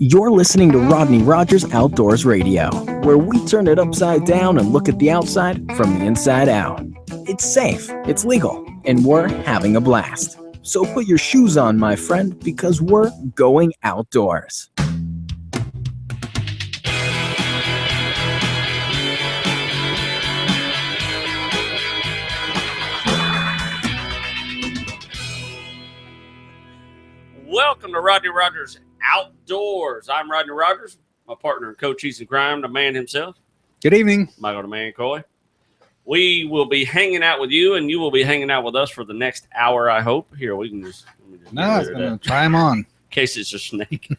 You're listening to Rodney Rogers Outdoors Radio, where we turn it upside down and look at the outside from the inside out. It's safe, it's legal, and we're having a blast. So put your shoes on, my friend, because we're going outdoors. Welcome to Rodney Rogers Outdoors. I'm Rodney Rogers, my partner in co-cheese and crime, the man himself. Good evening. Michael the Man Coy. We will be hanging out with you, and you will be hanging out with us for the next hour, I hope. Here, we can just... No, it's going to try them on. In case it's a snake.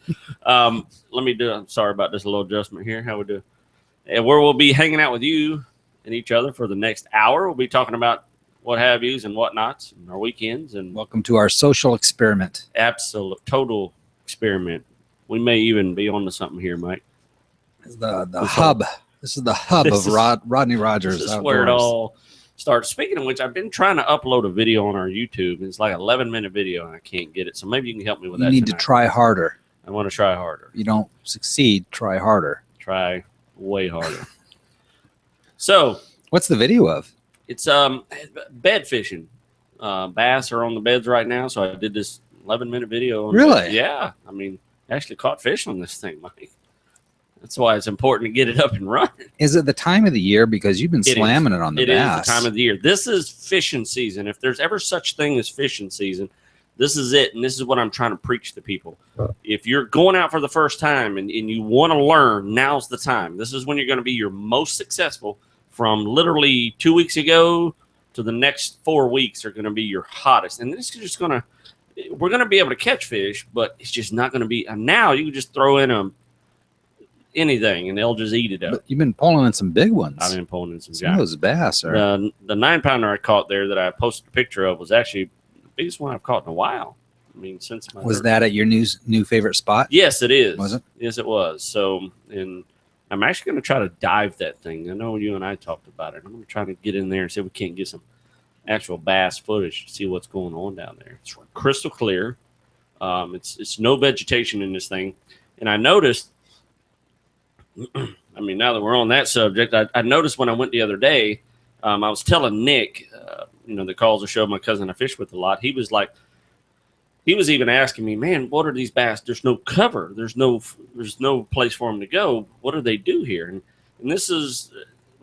I'm sorry about this little adjustment here. How we do? And where we'll be hanging out with you and each other for the next hour. We'll be talking about what have yous and whatnots and our weekends. And welcome to our social experiment. Absolute total experiment. We may even be on to something here, Mike. The hub. This is the hub of Rodney Rogers. This is where it all starts. Speaking of which, I've been trying to upload a video on our YouTube. It's like an 11-minute video, and I can't get it. So maybe you can help me with that. You need to try harder. I want to try harder. You don't succeed, try harder. Try way harder. So, what's the video of? It's bed fishing. Bass are on the beds right now, so I did this 11-minute video. Really? Yeah. I mean, actually caught fish on this thing, Mike. That's why it's important to get it up and running. Is it the time of the year? Because you've been slamming it on the bass. It is the time of the year. This is fishing season. If there's ever such thing as fishing season, this is it. And this is what I'm trying to preach to people. If you're going out for the first time and you want to learn, now's the time. This is when you're going to be your most successful. From literally 2 weeks ago to the next 4 weeks are going to be your hottest. And this is just going to, we're going to be able to catch fish, but it's just not going to be. And now you can just throw in anything and they'll just eat it up. But you've been pulling in some big ones. I've been pulling in some of those bass. The 9-pounder I caught there that I posted a picture of was actually the biggest one I've caught in a while. I mean, since my was that at your new favorite spot? Yes, it is. Was it? Yes, it was. So, and I'm actually going to try to dive that thing. I know you and I talked about it. I'm going to try to get in there and see if we can't get some actual bass footage to see what's going on down there. It's crystal clear. It's no vegetation in this thing. And I noticed, I mean, now that we're on that subject, I noticed when I went the other day, I was telling Nick, that calls the show, my cousin I fish with a lot. He was like, he was even asking me, man, what are these bass? There's no cover. There's no place for them to go. What do they do here? And this is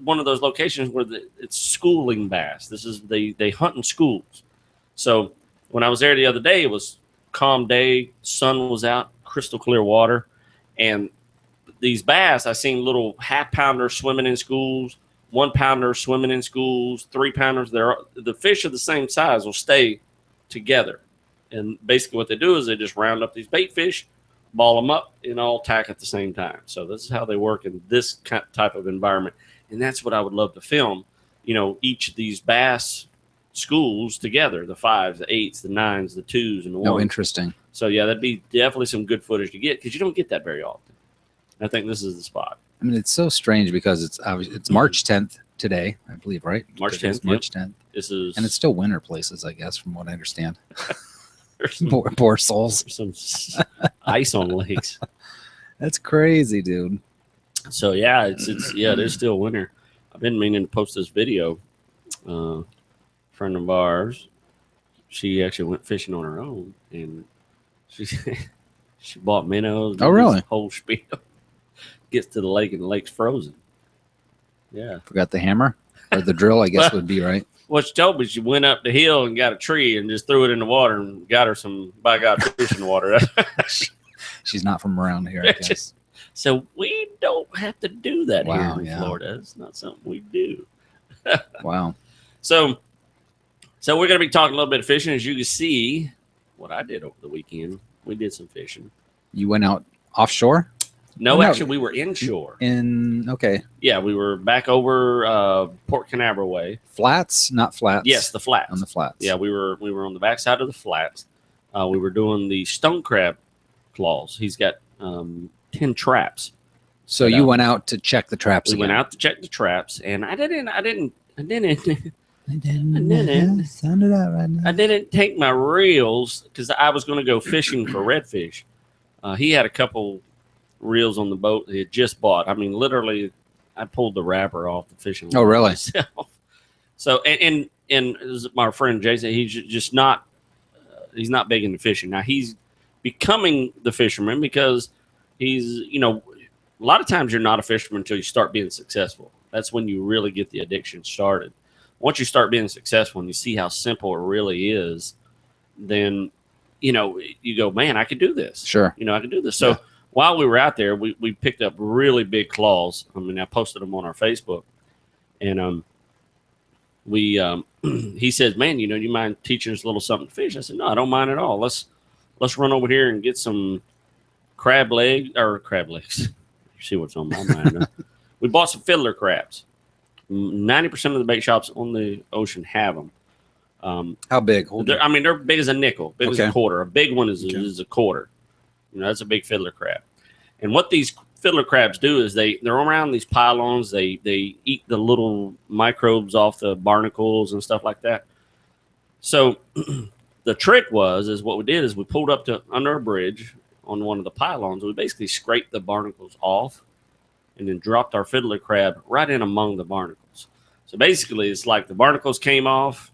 one of those locations where it's schooling bass. This is they hunt in schools. So when I was there the other day, it was calm day, sun was out, crystal clear water, and these bass, I seen little 1/2-pounders swimming in schools, 1-pounder swimming in schools, 3-pounders. The fish of the same size will stay together. And basically what they do is they just round up these bait fish, ball them up, and all tack at the same time. So this is how they work in this type of environment. And that's what I would love to film, each of these bass schools together, the 5s, the 8s, the 9s, the 2s, and the 1s. No, interesting. So, yeah, that'd be definitely some good footage to get because you don't get that very often. I think this is the spot. I mean, it's so strange because it's March 10th today, I believe, right? March 10th. March 10th. And it's still winter places, I guess, from what I understand. Poor souls. There's some ice on lakes. That's crazy, dude. So yeah, it is still winter. I've been meaning to post this video. A friend of ours, she actually went fishing on her own, and she bought minnows. Oh, really? Whole spiel. Gets to the lake, and the lake's frozen. Yeah. Forgot the hammer or the drill, I guess would be right. What she told me, she went up the hill and got a tree and just threw it in the water and got her some, by God, fish in the water. She's not from around here, I guess. So we don't have to do that here in Florida. It's not something we do. Wow. So we're going to be talking a little bit of fishing. As you can see, what I did over the weekend, we did some fishing. You went out offshore? No, actually, we were inshore. Okay. Yeah, we were back over Port Canaveral way. Flats, not flats. Yes, the flats. On the flats. Yeah, we were on the backside of the flats. We were doing the stone crab claws. He's got 10 traps. So you went out to check the traps. We went out to check the traps, and I didn't. Sound it out right now. I didn't take my reels because I was going to go fishing for redfish. He had a couple reels on the boat they had just bought. I mean, literally, I pulled the wrapper off the fishing line. Oh, really? Myself. So, and my friend Jason, he's just not, he's not big into fishing. Now he's becoming the fisherman because he's, a lot of times you're not a fisherman until you start being successful. That's when you really get the addiction started. Once you start being successful and you see how simple it really is, then, you go, man, I could do this. Sure. I could do this. So while we were out there, we picked up really big claws. I mean, I posted them on our Facebook, and he says, man, you mind teaching us a little something to fish? I said, no, I don't mind at all. Let's run over here and get some crab legs. You see what's on my mind. Huh? We bought some fiddler crabs. 90% of the bait shops on the ocean have them. How big? They're big as a nickel, big as a quarter. A big one is a quarter. That's a big fiddler crab. And what these fiddler crabs do is they're around these pylons. They eat the little microbes off the barnacles and stuff like that. So the trick is what we did is we pulled up to under a bridge on one of the pylons. We basically scraped the barnacles off and then dropped our fiddler crab right in among the barnacles. So basically, it's like the barnacles came off,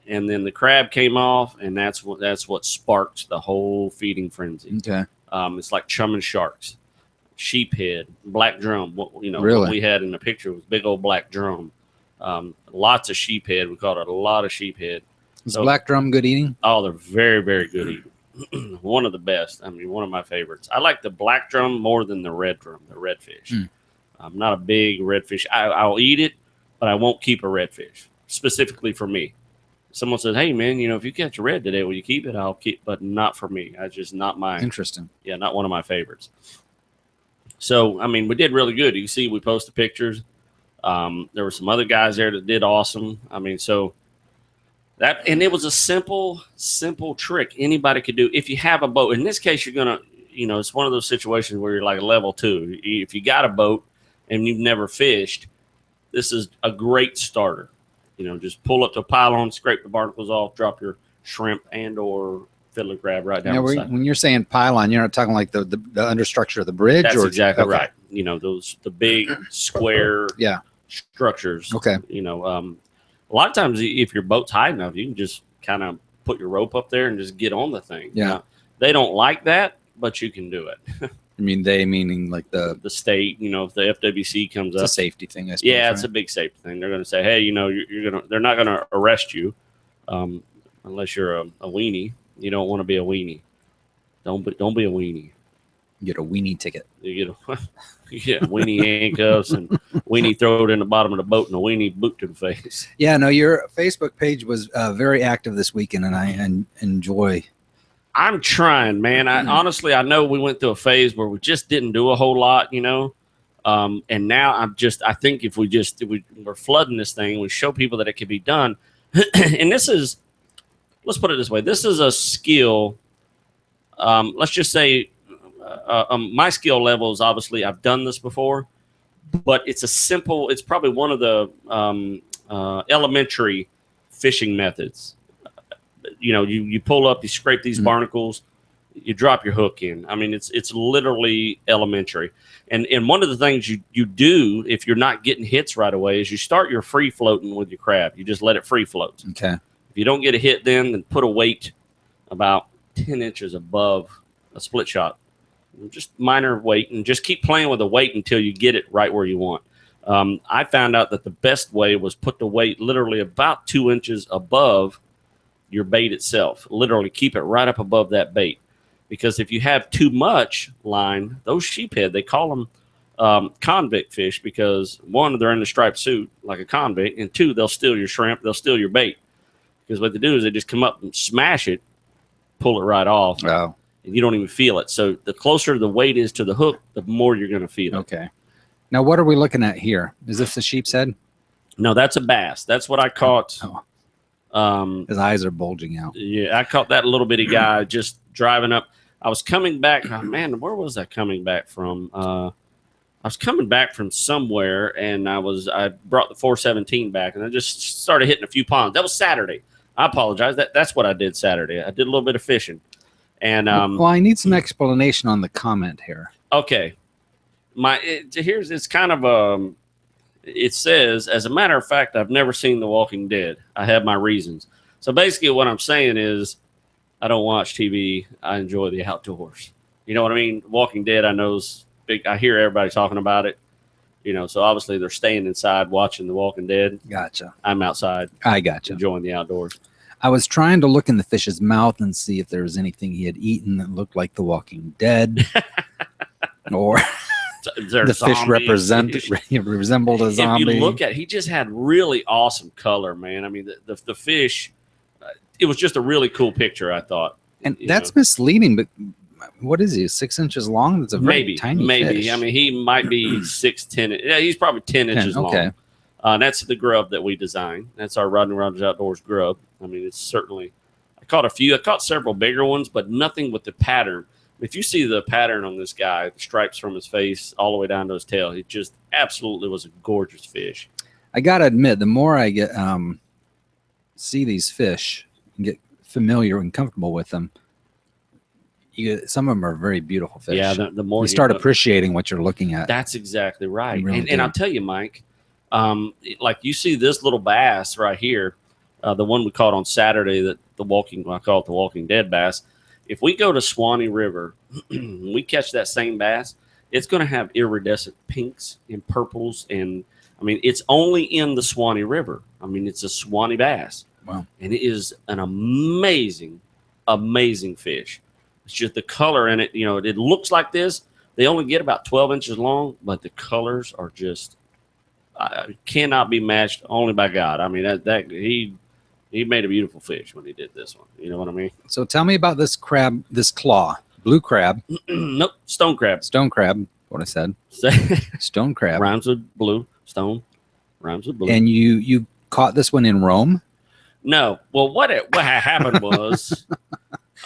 and then the crab came off, and that's what sparked the whole feeding frenzy. Okay. It's like chumming sharks, sheephead, black drum. Really? What we had in the picture was big old black drum. Lots of sheephead. We caught a lot of sheephead. Is black drum good eating? Oh, they're very, very good eating. One of the best. I mean, one of my favorites. I like the black drum more than the red drum, the redfish. I'm not a big redfish. I'll eat it, but I won't keep a redfish, specifically for me. Someone says, hey, man, if you catch a red today, will you keep it? I'll keep, but not for me. I just not my. Interesting. Yeah, not one of my favorites. So, I mean, we did really good. You see, we posted pictures. There were some other guys there that did awesome. I mean, so that, and it was a simple trick anybody could do. If you have a boat, in this case, you're going to, it's one of those situations where you're like a level 2. If you got a boat and you've never fished, this is a great starter. Just pull up to a pylon, scrape the barnacles off, drop your shrimp and or fiddler crab right down the side. When you're saying pylon, you're not talking like the understructure of the bridge? That's exactly right. The big square structures. Okay. A lot of times if your boat's high enough, you can just kind of put your rope up there and just get on the thing. Yeah. Now, they don't like that, but you can do it. I mean, they meaning like the state, if the FWC comes up. It's a safety thing, I suppose. Yeah, right? It's a big safety thing. They're going to say, hey, they're not going to arrest you unless you're a weenie. You don't want to be a weenie. Don't be a weenie. You get a weenie ticket. You get weenie handcuffs and weenie throw it in the bottom of the boat and a weenie boot to the face. Yeah, no, your Facebook page was very active this weekend, and I enjoy. I'm trying, man. Honestly, I know we went through a phase where we just didn't do a whole lot, and now I think if we're flooding this thing, we show people that it can be done. And let's put it this way. This is a skill. Let's just say my skill level is obviously I've done this before, but it's probably one of the elementary fishing methods. You pull up, you scrape these barnacles, you drop your hook in. I mean, it's literally elementary. And one of the things you do if you're not getting hits right away is you start your free floating with your crab. You just let it free float. Okay. If you don't get a hit then put a weight about 10 inches above a split shot. Just minor weight, and just keep playing with the weight until you get it right where you want. I found out that the best way was put the weight literally about 2 inches above your bait itself. Literally keep it right up above that bait, because if you have too much line, those sheephead, they call them convict fish, because one, they're in the striped suit like a convict, and two, they'll steal your shrimp, they'll steal your bait, because what they do is they just come up and smash it, pull it right off, and you don't even feel it. So the closer the weight is to the hook, the more you're going to feel it. Okay. Now what are we looking at here? Is this a sheep's head? No, that's a bass. That's what I caught. His eyes are bulging out. Yeah, I caught that little bitty guy just driving up. I was coming back. Oh, man, where was I coming back from? I was coming back from somewhere, and I brought the 417 back, and I just started hitting a few ponds. That was Saturday. I apologize. That's what I did Saturday. I did a little bit of fishing, and well, I need some explanation on the comment here. Okay. Here's it's kind of it says, as a matter of fact, I've never seen The Walking Dead. I have my reasons. So basically, what I'm saying is, I don't watch TV. I enjoy the outdoors. You know what I mean? Walking Dead, I know is big. I hear everybody talking about it. So obviously they're staying inside watching The Walking Dead. Gotcha. I'm outside. I gotcha. Enjoying the outdoors. I was trying to look in the fish's mouth and see if there was anything he had eaten that looked like The Walking Dead, or the fish resembled a zombie. If you look at, he just had really awesome color, man. I mean, the fish. It was just a really cool picture, I thought. And that's misleading, but what is he? 6 inches long? That's a very tiny fish. I mean, he might be 6'10". Yeah, he's probably 10 inches long. That's the grub that we designed. That's our Rodney Rogers Outdoors grub. I mean, it's certainly. I caught several bigger ones, but nothing with the pattern. If you see the pattern on this guy, the stripes from his face all the way down to his tail, it just absolutely was a gorgeous fish. I gotta admit, the more I get see these fish and get familiar and comfortable with them, some of them are very beautiful fish. Yeah, the more you start appreciating what you're looking at. That's exactly right. Really and I'll tell you, Mike, like you see this little bass right here, the one we caught on Saturday, I call it the Walking Dead bass. If we go to Swanee River, we catch that same bass, it's going to have iridescent pinks and purples. And I mean, it's only in the Swanee River. I mean, it's a Swanee bass. Wow. And it is an amazing, amazing fish. It's just the color in it. It looks like this. They only get about 12 inches long, but the colors are just cannot be matched only by God. I mean, he made a beautiful fish when he did this one. You know what I mean? So tell me about this crab, this claw, blue crab. Nope, stone crab. Stone crab, what I said. Stone crab. Rhymes with blue, stone, rhymes with blue. And you caught this one in Rome? No. Well, what happened was...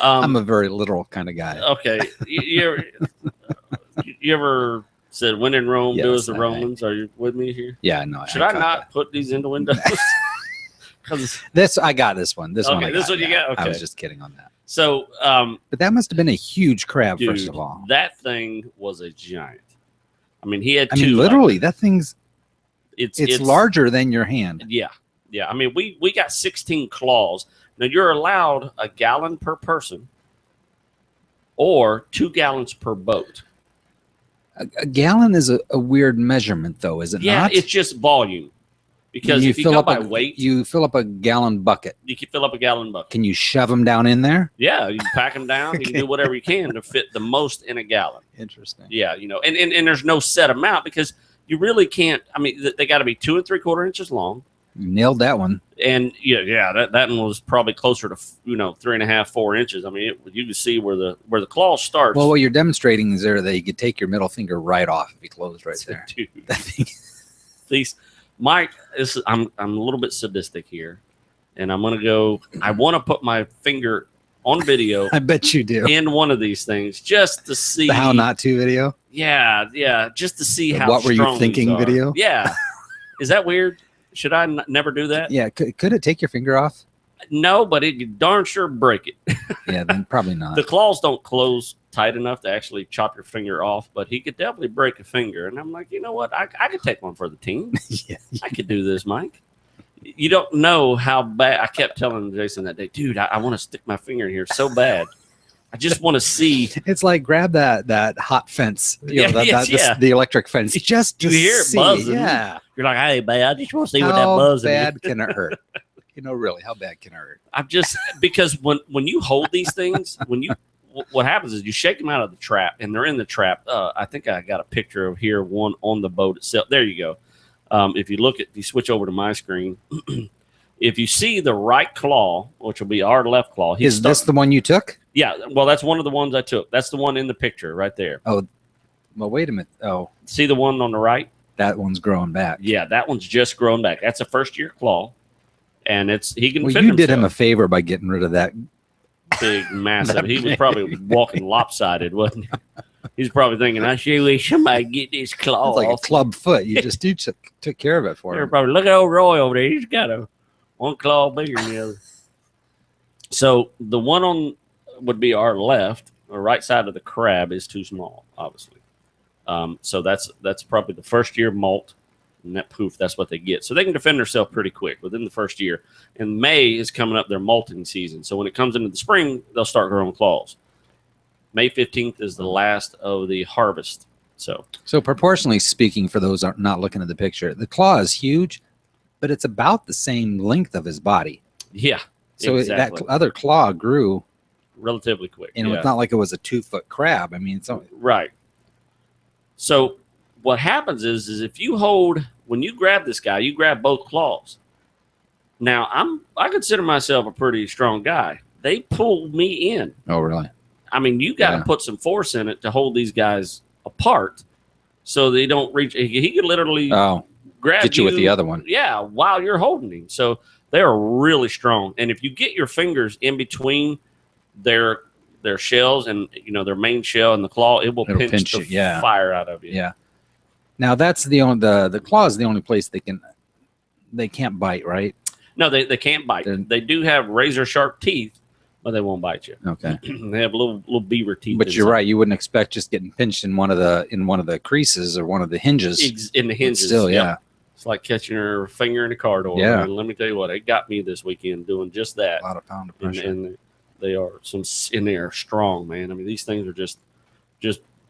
I'm a very literal kind of guy. Okay. You ever said, when in Rome, do as the Romans? Are you with me here? Yeah, no. Should I not put these in the windows? I got this one. This one you got. Okay. I was just kidding on that. So, but that must have been a huge crab, dude, first of all. That thing was a giant. I mean, he had two. I mean, literally, that thing's it's larger than your hand. Yeah. Yeah. I mean, we got 16 claws. Now, you're allowed a gallon per person or 2 gallons per boat. A gallon is a weird measurement, though, is it not? Yeah, it's just volume. Because if you go by weight, you fill up a gallon bucket. You can fill up a gallon bucket. Can you shove them down in there? Yeah, you can pack them down. You can do whatever you can to fit the most in a gallon. Interesting. Yeah, and there's no set amount because you really can't. I mean, they got to be 2 3/4 inches long. You nailed that one. And that one was probably closer to 3.5 4 inches. I mean, you can see where the claw starts. Well, what you're demonstrating is there that you could take your middle finger right off if you closed right there. Dude, these. Mike, I'm a little bit sadistic here, and I'm gonna go. I want to put my finger on video. I bet you do. In one of these things, just to see the how not to video. Yeah, just to see how. What were you thinking? Video. Yeah, is that weird? Should I never do that? Yeah, could it take your finger off? No, but it could darn sure break it. Yeah, then probably not. The claws don't close tight enough to actually chop your finger off, but he could definitely break a finger. And I'm like, you know what? I could take one for the team. Yeah. I could do this, Mike. You don't know how bad. I kept telling Jason that day, dude, I want to stick my finger in here so bad. I just want to see. It's like grab that hot fence, the electric fence, just to you hear it buzzing. Yeah, you're like, hey, man, I just want to see what that buzzing. How bad can it hurt? Really, how bad can it hurt? I'm just because when you hold these things, what happens is you shake them out of the trap, and they're in the trap. I think I got a picture of here, one on the boat itself. There you go. If you switch over to my screen, if you see the right claw, which will be our left claw. Is this the one you took? Yeah. Well, that's one of the ones I took. That's the one in the picture right there. Oh, well, wait a minute. Oh, see the one on the right? That one's growing back. Yeah, that one's just growing back. That's a first-year claw, and he can. Well, fit you himself. did him a favor by getting rid of that big, massive. He was probably walking lopsided, wasn't he? He's probably thinking, I sure wish somebody get this claw. It's like a club foot. You just took care of it for him. Probably look at old Roy over there. He's got one claw bigger than the other. So the one on would be our left or right side of the crab is too small, obviously. So that's probably the first year molt, and that poof, that's what they get. So they can defend themselves pretty quick within the first year. And May is coming up their molting season. So when it comes into the spring, they'll start growing claws. May 15th is the last of the harvest. So proportionally speaking, for those not looking at the picture, the claw is huge, but it's about the same length of his body. Yeah. So exactly. that other claw grew relatively quick. And it's not like it was a 2-foot crab. I mean, it's only... Right. So what happens is if you when you grab this guy, you grab both claws. Now I consider myself a pretty strong guy. They pulled me in. Oh, really? I mean, you got to put some force in it to hold these guys apart so they don't reach. He could literally grab you with the other one. Yeah, while you're holding him. So they are really strong. And if you get your fingers in between their shells and their main shell and the claw, it'll pinch the fire out of you. Yeah. Now that's the claw is the only place they can't bite, right? No, they can't bite. They do have razor sharp teeth, but they won't bite you. Okay. They have little beaver teeth. But you're right. You wouldn't expect just getting pinched in one of the creases or one of the hinges. In the hinges. Still, yeah. It's like catching your finger in a car door. Yeah. And let me tell you what, it got me this weekend doing just that. A lot of pound of pressure. And they are they are strong, man. I mean, these things are just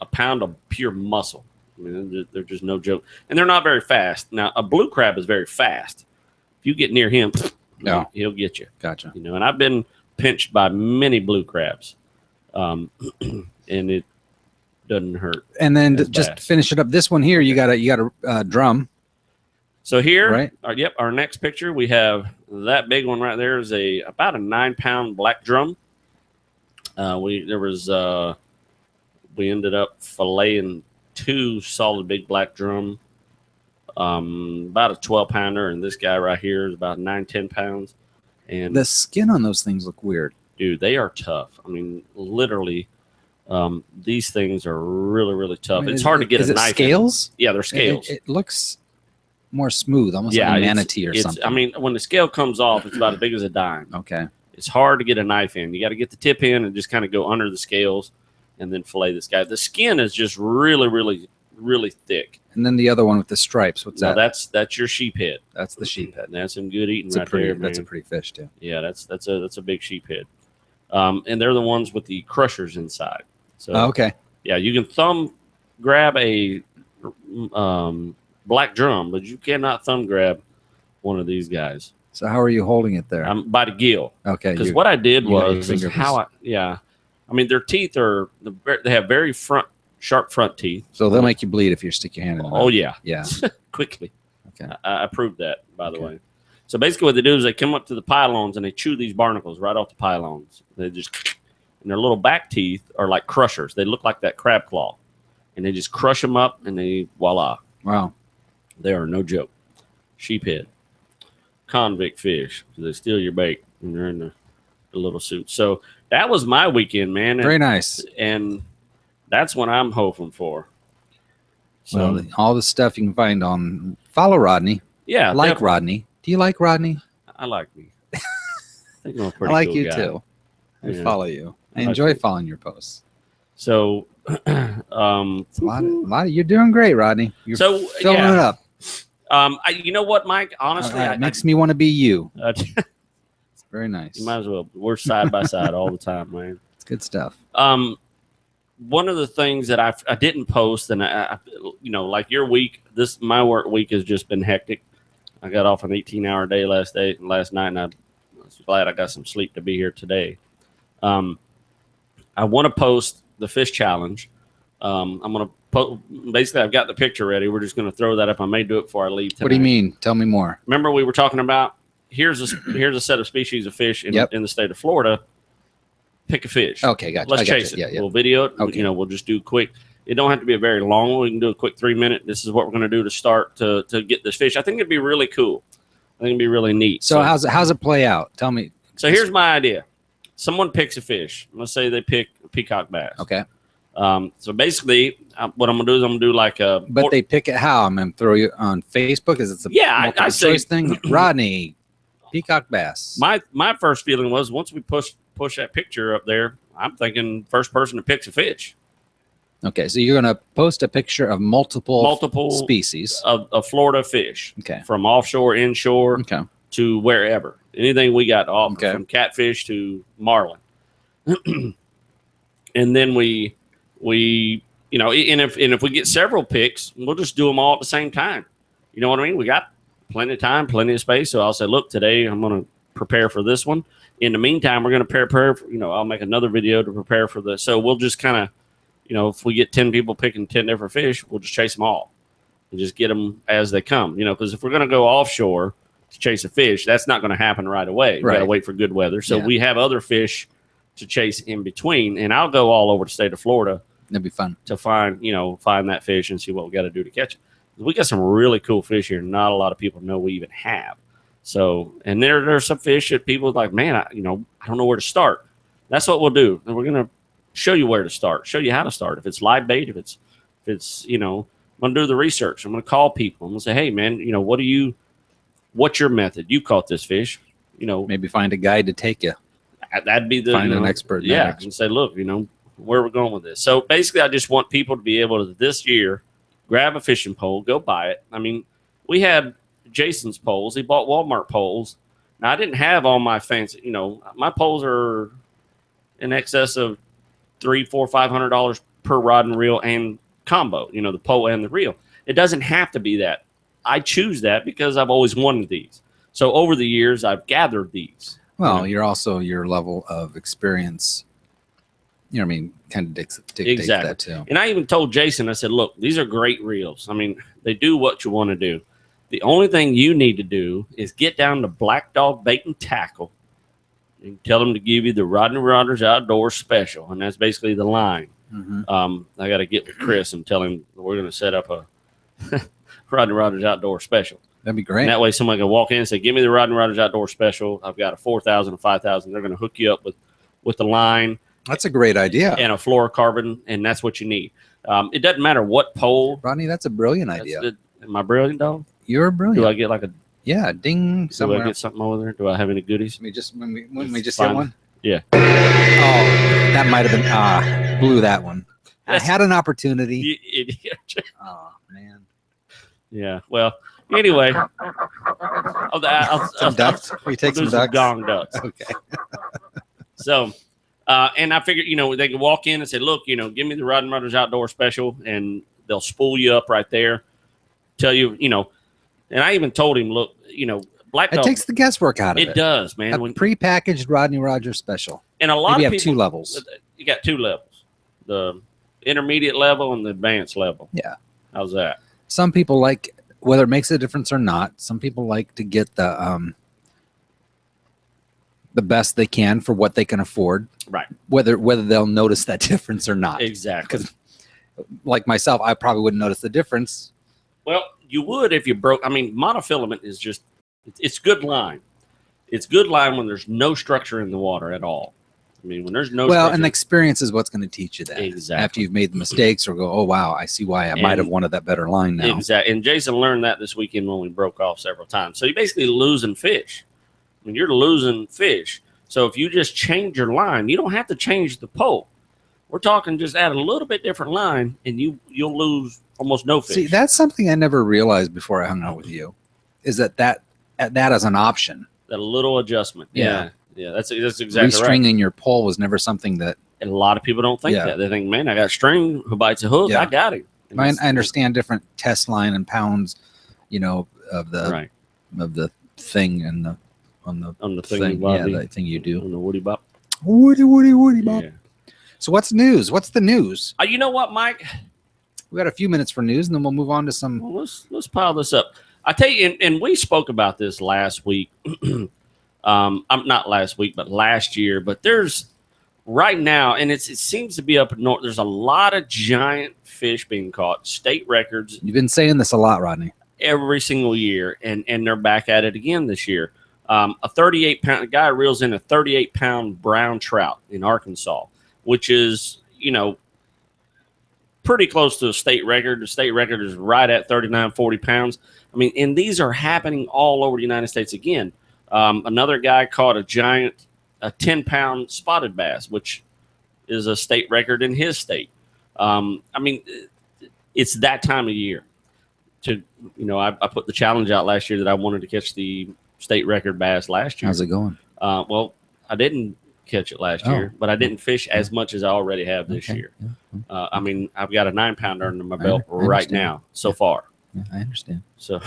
a pound of pure muscle. I mean, they're just no joke. And they're not very fast. Now, a blue crab is very fast. If you get near him, he'll get you. Gotcha. And I've been pinched by many blue crabs, and it doesn't hurt. And then just to finish it up, this one here, you got a drum. So here, right? Our next picture, we have that big one right there is about a 9-pound black drum. We ended up filleting 2 solid big black drum, about a 12-pounder, and this guy right here is about 9-10 pounds. And the skin on those things look weird, dude. They are tough. I mean, literally, these things are really, really tough. It's hard to get a knife. Scales? Yeah, they're scales. It looks more smooth, almost like a manatee or something. I mean, when the scale comes off, it's about as big as a dime. Okay. It's hard to get a knife in. You got to get the tip in and just kind of go under the scales and then fillet this guy. The skin is just really, really, really thick. And then the other one with the stripes, what's that? That's your sheephead. That's the sheephead. That's some good eating right there, man. That's a pretty fish too. Yeah, that's a big sheephead. And they're the ones with the crushers inside. So okay. Yeah, you can thumb grab a black drum, but you cannot thumb grab one of these guys. So how are you holding it there? By the gill. Okay. Because what I did was I mean, their teeth they have very sharp front teeth. So they'll make you bleed if you stick your hand in them. Oh yeah. Yeah. Quickly. Okay. I proved that, by the way. So basically what they do is they come up to the pylons and they chew these barnacles right off the pylons. They just, and their little back teeth are like crushers. They look like that crab claw. And they just crush them up and voila. Wow. They are no joke. Sheephead. Convict fish. They steal your bait when they're in the little suit. So that was my weekend, man. Very nice. And that's what I'm hoping for. So, well, all the stuff you can find on follow Rodney. Yeah. Rodney. Do you like Rodney? I like me. I think I'm a pretty I like cool you guy. Too. I follow you. I enjoy following your posts. So a lot. You're doing great, Rodney. You're filling it up. You know what, Mike? Honestly, it makes me want to be you. It's very nice. You might as well. We're side by side all the time, man. It's good stuff. One of the things that I didn't post, and I like your week. My work week has just been hectic. I got off an 18-hour day last night, and I was glad I got some sleep to be here today. I want to post the fish challenge. I'm going to basically, I've got the picture ready. We're just going to throw that up. I may do it before I leave tonight. What do you mean? Tell me more. Remember we were talking about here's a set of species of fish in the state of Florida. Pick a fish. Okay, gotcha. Let's chase it. Yeah. We'll video it. Okay. We'll just do quick. It don't have to be a very long one. We can do a quick 3-minute. This is what we're going to do to start to get this fish. I think it'd be really cool. I think it'd be really neat. So how's it play out? Tell me. So here's my idea. Someone picks a fish. Let's say they pick a peacock bass. Okay. So basically, what I'm gonna do is I'm gonna do like a. But they pick it how? I'm gonna throw you on Facebook. Is it a I say thing? Rodney, peacock bass. My first feeling was once we push that picture up there, I'm thinking first person that picks a fish. Okay, so you're going to post a picture of multiple species of Florida fish. Okay. From offshore, inshore, Okay. to wherever. Anything we got to offer, from catfish to marlin. And then we you know, and if we get several pics, we'll just do them all at the same time. You know what I mean? We got plenty of time, plenty of space. So I'll say, look, today I'm going to prepare for this one. In the meantime, we're going to prepare for, you know, I'll make another video to prepare for this. So we'll just kind of, you know, if we get 10 people picking 10 different fish, we'll just chase them all and just get them as they come. You know, because if we're going to go offshore to chase a fish, that's not going to happen right away. We got to wait for good weather. So we have other fish to chase in between. And I'll go all over the state of Florida. That'd be fun to find that fish and see what we got to do to catch it. We got some really cool fish here. Not a lot of people know we even have. So, and there's some fish that people are like, man, I don't know where to start. That's what we'll do. And we're going to show you where to start, show you how to start. If it's live bait, if it's, you know, I'm going to do the research. I'm going to call people. I'm going to say, hey man, you know, what's your method? You caught this fish, you know, maybe find a guide to take you. That'd be the, find an expert. Yeah. And say, look, you know, where we're going with this. So basically I just want people to be able to this year grab a fishing pole, go buy it. I mean, we had Jason's poles. He bought Walmart poles. Now I didn't have all my fancy, you know, my poles are in excess of $300, $400, $500 per rod and reel and combo, you know, the pole and the reel. It doesn't have to be that. I choose that because I've always wanted these. So over the years, I've gathered these. Well, you're also your level of experience, you know what I mean, kind of dictates that too. And I even told Jason, I said, look, these are great reels. I mean, they do what you want to do. The only thing you need to do is get down to Black Dog Bait and Tackle and tell them to give you the Rodney Rogers Outdoor Special. And that's basically the line. I got to get with Chris and tell him we're going to set up a Rodney Rogers Outdoor Special. That'd be great. And that way somebody can walk in and say, give me the Rodney Rogers Outdoor Special. I've got a 4,000, a 5,000. They're going to hook you up with the line. That's a great idea. And a fluorocarbon, and that's what you need. It doesn't matter what pole. Rodney, that's a brilliant idea. Am I brilliant, dog? You're brilliant. Do I get like a ding somewhere? Do I get something over there? Do I have any goodies? When we just hit one? Yeah. Oh, that might have been blew that one. I had an opportunity. You idiot. Oh man. Yeah. Well, anyway. Some ducks. We take some ducks. Gong ducks. Okay. So, and I figured, you know, they can walk in and say, look, you know, give me the Rodney Rogers Outdoor Special, and they'll spool you up right there, tell you, you know, and I even told him, look, you know, Black Dog. It takes the guesswork out of it. It does, man. A prepackaged Rodney Rogers Special. And a lot of people have two levels. You got two levels, the intermediate level and the advanced level. Yeah. How's that? Some people like, whether it makes a difference or not, some people like to get the best they can for what they can afford. Right. Whether they'll notice that difference or not. Exactly. Because like myself, I probably wouldn't notice the difference. Well, you would if you broke. I mean, monofilament is just, it's good line. It's good line when there's no structure in the water at all. I mean, when there's no structure. And the experience is what's going to teach you that. Exactly. After you've made the mistakes or go, oh, wow, I see why I might have wanted that better line now. Exactly. And Jason learned that this weekend when we broke off several times. So you're basically losing fish. I mean, you're losing fish. So if you just change your line, you don't have to change the pole. We're talking just add a little bit different line, and you'll lose almost no fish. See, that's something I never realized before I hung out with you, is that as an option. That little adjustment. Yeah. Yeah, that's exactly right. Restringing your pole was never something that. And a lot of people don't think that. They think, man, I got string who bites a hook. Yeah. I got him. I understand different test line and pounds, you know, of the thing and the on the thing. Yeah, the thing you do. On the woody bop. Woody bop. Yeah. So what's news? What's the news? You know what, Mike? We got a few minutes for news, and then we'll move on to some. Well, let's pile this up. I tell you, and we spoke about this last week. I'm not last week, but last year. But there's right now, and it seems to be up north. There's a lot of giant fish being caught, state records. You've been saying this a lot, Rodney. Every single year, and they're back at it again this year. A 38-pound guy reels in a 38-pound brown trout in Arkansas, which is, you know, pretty close to a state record. The state record is right at 39, 40 pounds. I mean, and these are happening all over the United States again. Another guy caught a 10-pound spotted bass, which is a state record in his state. I mean, it's that time of year. I put the challenge out last year that I wanted to catch the state record bass last year. How's it going? Well, I didn't catch it last year, but I didn't fish as much as I already have this year. Yeah. I mean, I've got a 9-pounder under my belt right now so far. Yeah, I understand. So,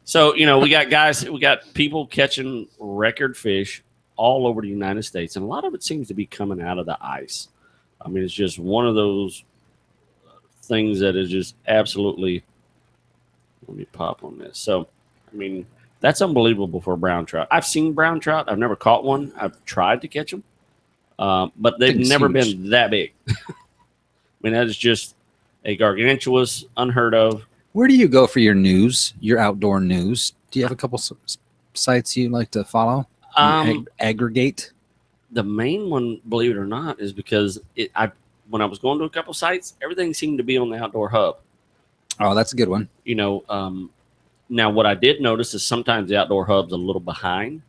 so we got people catching record fish all over the United States, and a lot of it seems to be coming out of the ice. I mean, it's just one of those things that is just absolutely. Let me pop on this. So, I mean, that's unbelievable for a brown trout. I've seen brown trout. I've never caught one. I've tried to catch them, but they've never been that big. I mean, that is just a gargantuous, unheard of. Where do you go for your news, your outdoor news? Do you have a couple sites you like to follow? Aggregate? The main one, believe it or not, is because when I was going to a couple sites, everything seemed to be on the Outdoor Hub. Oh, that's a good one. Now what I did notice is sometimes the Outdoor Hub's a little behind,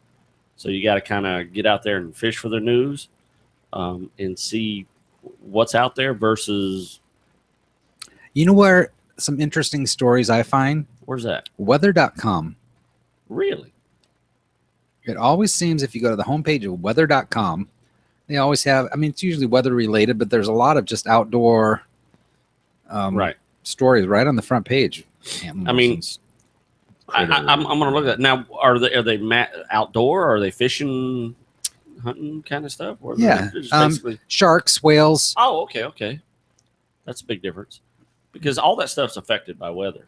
so you got to kind of get out there and fish for the news, and see what's out there versus. You know where some interesting stories I find? Where's that? Weather.com. Really? It always seems if you go to the homepage of weather.com, they always have, I mean, it's usually weather related, but there's a lot of just outdoor stories right on the front page. I mean, I'm going to look at it. Now, are they outdoor? Or are they fishing, hunting kind of stuff? Or yeah. Sharks, whales. Oh, okay. That's a big difference. Because all that stuff's affected by weather.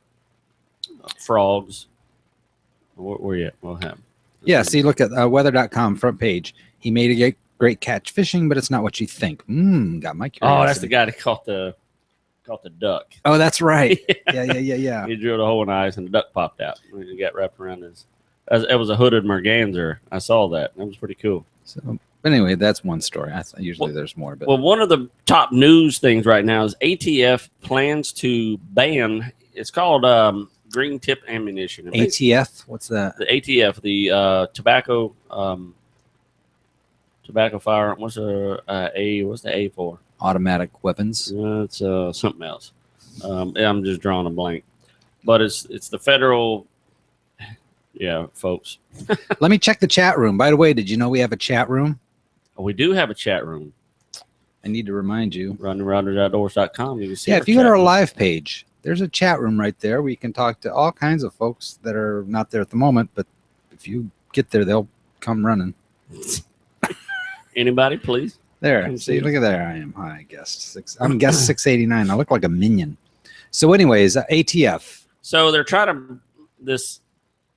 Frogs. Where you at? We'll have. Yeah, see, look at weather.com front page. He made a great catch fishing, but it's not what you think. Got my curiosity. Oh, that's the guy that caught the duck. Oh, that's right. Yeah. He drilled a hole in the ice and the duck popped out. He got wrapped around his. It was a hooded merganser. I saw that. That was pretty cool. So, but anyway, that's one story. Usually there's more. But one of the top news things right now is ATF plans to ban. It's called green tip ammunition. ATF? What's that? The ATF, the tobacco fire. What's the A for? Automatic weapons. It's something else. I'm just drawing a blank, but it's the federal. Yeah, folks. Let me check the chat room. By the way, did you know we have a chat room? We do have a chat room. I need to remind you. RodneyRogersOutdoors.com. You can see. Yeah, if you go to our live page, there's a chat room right there where you can talk to all kinds of folks that are not there at the moment, but if you get there, they'll come running. Anybody, please. There. See, look at there. I am. Hi, guest 6. I'm guest 689. I look like a minion. So, anyways, ATF. So they're trying to this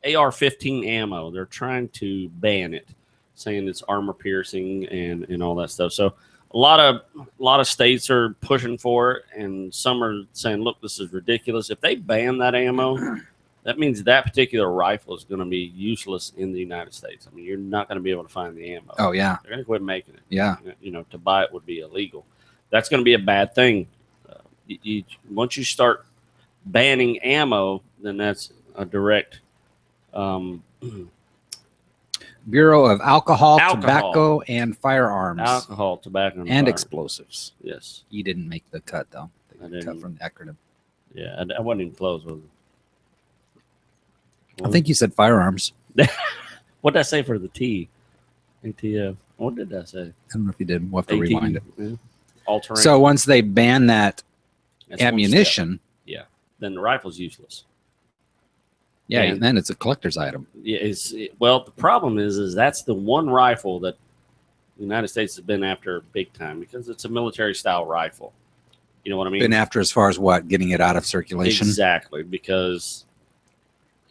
AR-15 ammo. They're trying to ban it, saying it's armor piercing and all that stuff. So a lot of states are pushing for it, and some are saying, "Look, this is ridiculous." If they ban that ammo, that means that particular rifle is going to be useless in the United States. I mean, you're not going to be able to find the ammo. Oh yeah, they're going to quit making it. Yeah, to buy it would be illegal. That's going to be a bad thing. Once you start banning ammo, then that's a direct. Bureau of Alcohol, Tobacco, and Firearms. Alcohol, tobacco, and explosives. Yes. You didn't make the cut, though. The cut from the acronym. Yeah, I wasn't even close with it. I think you said firearms. What did I say for the T? ATF. What did I say? I don't know if you did. We'll have to rewind it. Yeah. All-terrain. So once they ban that ammunition, then the rifle's useless. Yeah, and then it's a collector's item. Yeah, well, the problem is that's the one rifle that the United States has been after big time because it's a military-style rifle. You know what I mean? Been after as far as what? Getting it out of circulation? Exactly, because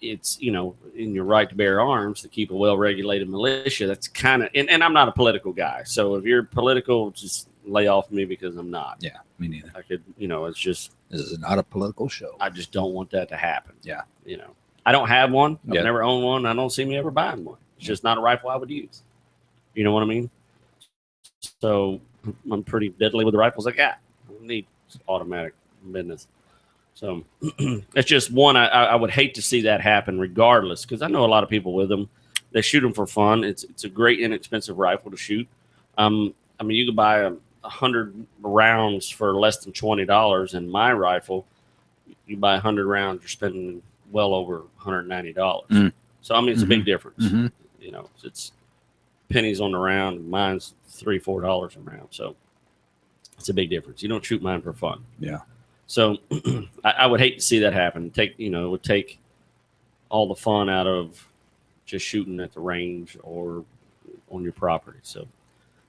it's, in your right to bear arms to keep a well-regulated militia. That's kind of, and I'm not a political guy, so if you're political, just lay off me because I'm not. Yeah, me neither. I could, it's just. This is not a political show. I just don't want that to happen. Yeah. I don't have one. I've never owned one. I don't see me ever buying one. It's just not a rifle I would use. You know what I mean? So I'm pretty deadly with the rifles I got. I don't need automatic business. So it's just one I would hate to see that happen regardless, because I know a lot of people with them. They shoot them for fun. It's a great inexpensive rifle to shoot. I mean, you could buy 100 rounds for less than $20. And my rifle, you buy 100 rounds, you're spending well over $190. So I mean, it's a big difference. You know, it's pennies on the round. Mine's $3-4 a round, so it's a big difference. You don't shoot mine for fun. Yeah. So I would hate to see that happen. It would take all the fun out of just shooting at the range or on your property. So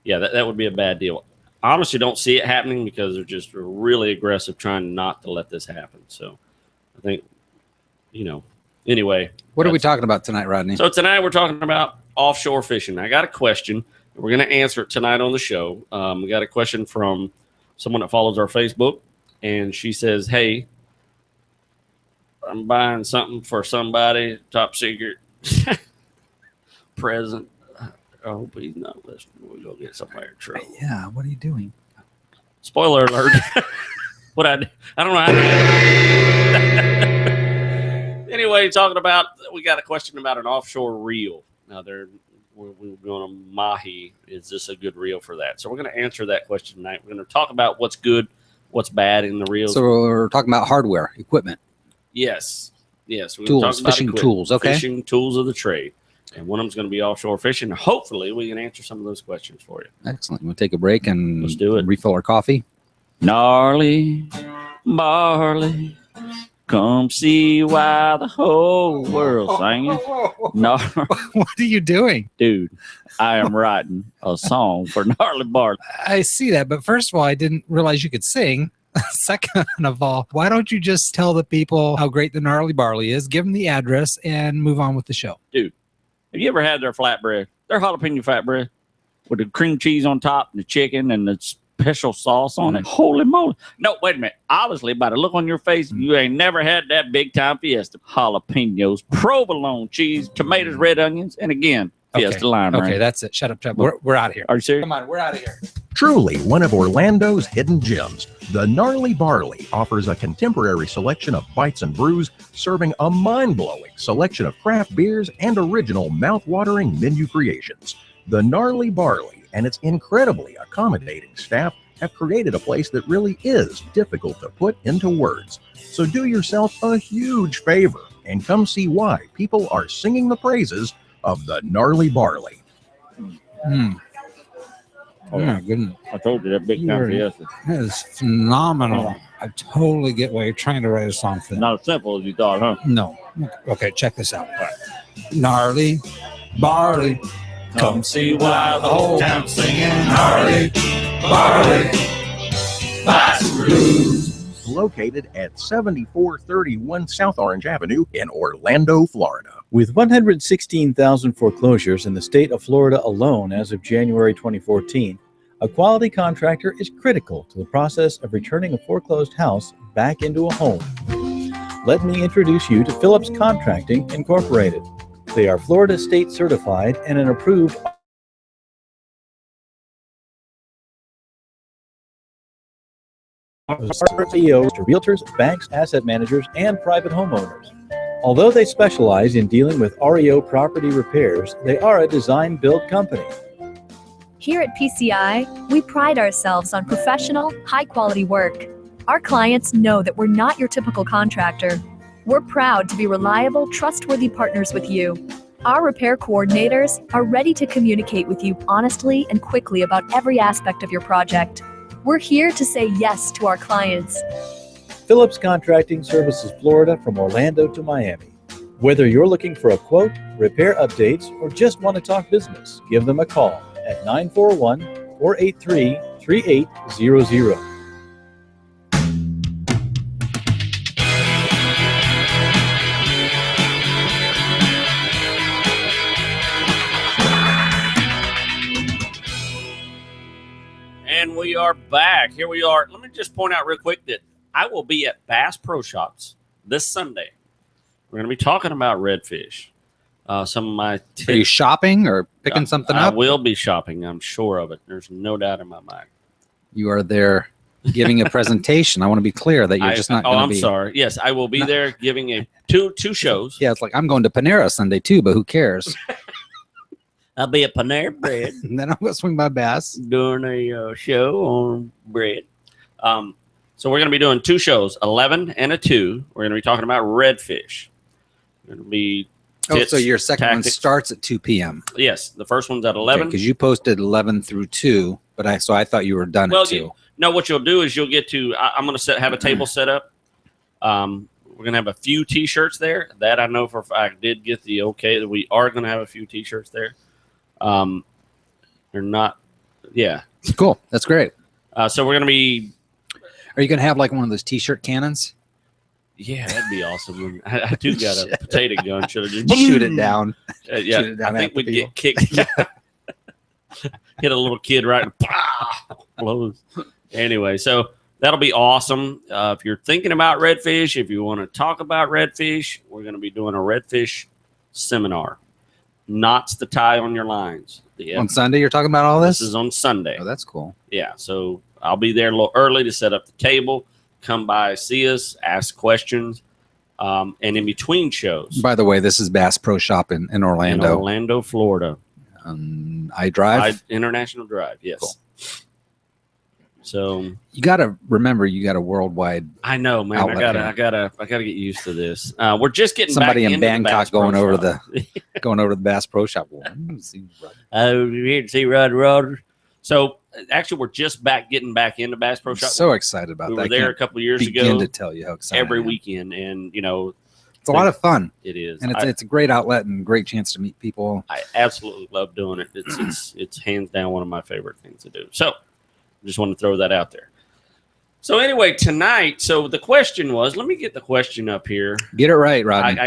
yeah, that would be a bad deal. I honestly don't see it happening because they're just really aggressive trying not to let this happen. So I think, anyway. What are we talking about tonight, Rodney? So tonight we're talking about offshore fishing. I got a question. We're going to answer it tonight on the show. We got a question from someone that follows our Facebook, and she says, hey, I'm buying something for somebody, top secret present. I hope he's not listening. We'll go get somebody in trouble. Yeah, what are you doing? Spoiler alert. I don't know how to Anyway, we got a question about an offshore reel. Now, we're going to mahi. Is this a good reel for that? So we're going to answer that question tonight. We're going to talk about what's good, what's bad in the reels. So we're talking about hardware, equipment. Yes. We're Tools, fishing tools, okay. Fishing tools of the trade. And one of them's going to be offshore fishing. Hopefully, we can answer some of those questions for you. Excellent. We'll take a break and let's do it. Refill our coffee. Gnarly barley, come see why the whole world's singing. What are you doing? Dude, I am writing a song for Gnarly Barley. I see that, but first of all, I didn't realize you could sing. Second of all, why don't you just tell the people how great the Gnarly Barley is, give them the address, and move on with the show? Dude, have you ever had their flatbread? Their jalapeno flatbread with the cream cheese on top and the chicken and the special sauce on it. Holy moly. No, wait a minute. Obviously, by the look on your face, you ain't never had that big time Fiesta. Jalapenos, provolone cheese, tomatoes, red onions, and again, Fiesta lime. Okay, that's it. Shut up. We're out of here. Are you serious? Come on, we're out of here. Truly one of Orlando's hidden gems, the Gnarly Barley offers a contemporary selection of bites and brews, serving a mind-blowing selection of craft beers and original mouth-watering menu creations. The Gnarly Barley and its incredibly accommodating staff have created a place that really is difficult to put into words. So do yourself a huge favor and come see why people are singing the praises of the Gnarly Barley. Oh my goodness. I told you that big time Fiesta. That is phenomenal. I totally get why you're trying to write a song for that. Not as simple as you thought, huh? No. Okay, check this out. Gnarly Barley, come see why the whole town singing Gnarly Barley. Buy some brews. Located at 7431 South Orange Avenue in Orlando, Florida. With 116,000 foreclosures in the state of Florida alone as of January 2014, a quality contractor is critical to the process of returning a foreclosed house back into a home. Let me introduce you to Phillips Contracting Incorporated. They are Florida State certified and an approved CEOs to realtors, banks, asset managers, and private homeowners. Although they specialize in dealing with REO property repairs, they are a design-build company. Here at PCI, we pride ourselves on professional, high-quality work. Our clients know that we're not your typical contractor. We're proud to be reliable, trustworthy partners with you. Our repair coordinators are ready to communicate with you honestly and quickly about every aspect of your project. We're here to say yes to our clients. Phillips Contracting services Florida from Orlando to Miami. Whether you're looking for a quote, repair updates, or just want to talk business, give them a call at 941-483-3800. And we are back. Here we are. Let me just point out real quick that I will be at Bass Pro Shops this Sunday. We're going to be talking about redfish. Some of my tips. Are you shopping or picking something up? I will be shopping. I'm sure of it. There's no doubt in my mind. You are there giving a presentation. I want to be clear that you're just not going to be. I'm sorry. Yes, I will be there giving two shows. Yeah, it's like I'm going to Panera Sunday too, but who cares? I'll be at Panera Bread And then I'm going to swing by Bass. doing a show on bread. So we're going to be doing 2 shows, 11 and a 2. We're going to be talking about redfish. We're going to be So your second one tactics. starts at 2 p.m. Yes, the first one's at 11. Because you posted 11 through 2, but I thought you were done Well, at 2. No, what you'll do is you'll get to. I'm going to have a table set up. We're going to have a few T-shirts there. That I know for a fact. I did get the okay that we are going to have a few T-shirts there. They're not. Yeah. Cool. That's great. So we're going to be. Are you going to have like one of those T-shirt cannons? Yeah, that'd be awesome. I do got a potato gun. Should have just Shoot it down. Yeah, Shoot it down I think at we'd the get kicked. Hit a little kid right and blows. Anyway, so that'll be awesome. If you're thinking about redfish, if you want to talk about redfish, we're going to be doing a redfish seminar. Knots to tie on your lines. On Sunday, you're talking about all this? This is on Sunday. Oh, that's cool. Yeah, so I'll be there a little early to set up the table. Come by, see us, ask questions, and in between shows. By the way, this is Bass Pro Shop in Orlando. In Orlando, Florida. I drive. International Drive, yes. Cool. So You got to remember, you got a worldwide. I know, man. I outlet gotta get used to this. We're just getting Somebody back in into the Bangkok Bass Pro going over Shop. going over to the Bass Pro Shop. Well, You're here to see Rod Rogers. So actually, we're just getting back into Bass Pro I'm Shop. so excited about We that. were there a couple of years begin ago. to tell you how excited Every I am. weekend, and It's a lot of fun, it is. and it's a great outlet and great chance to meet people. I absolutely love doing it. It's hands down one of my favorite things to do. So just want to throw that out there. So anyway, tonight, so the question was, let me get the question up here. Get it right, Rodney.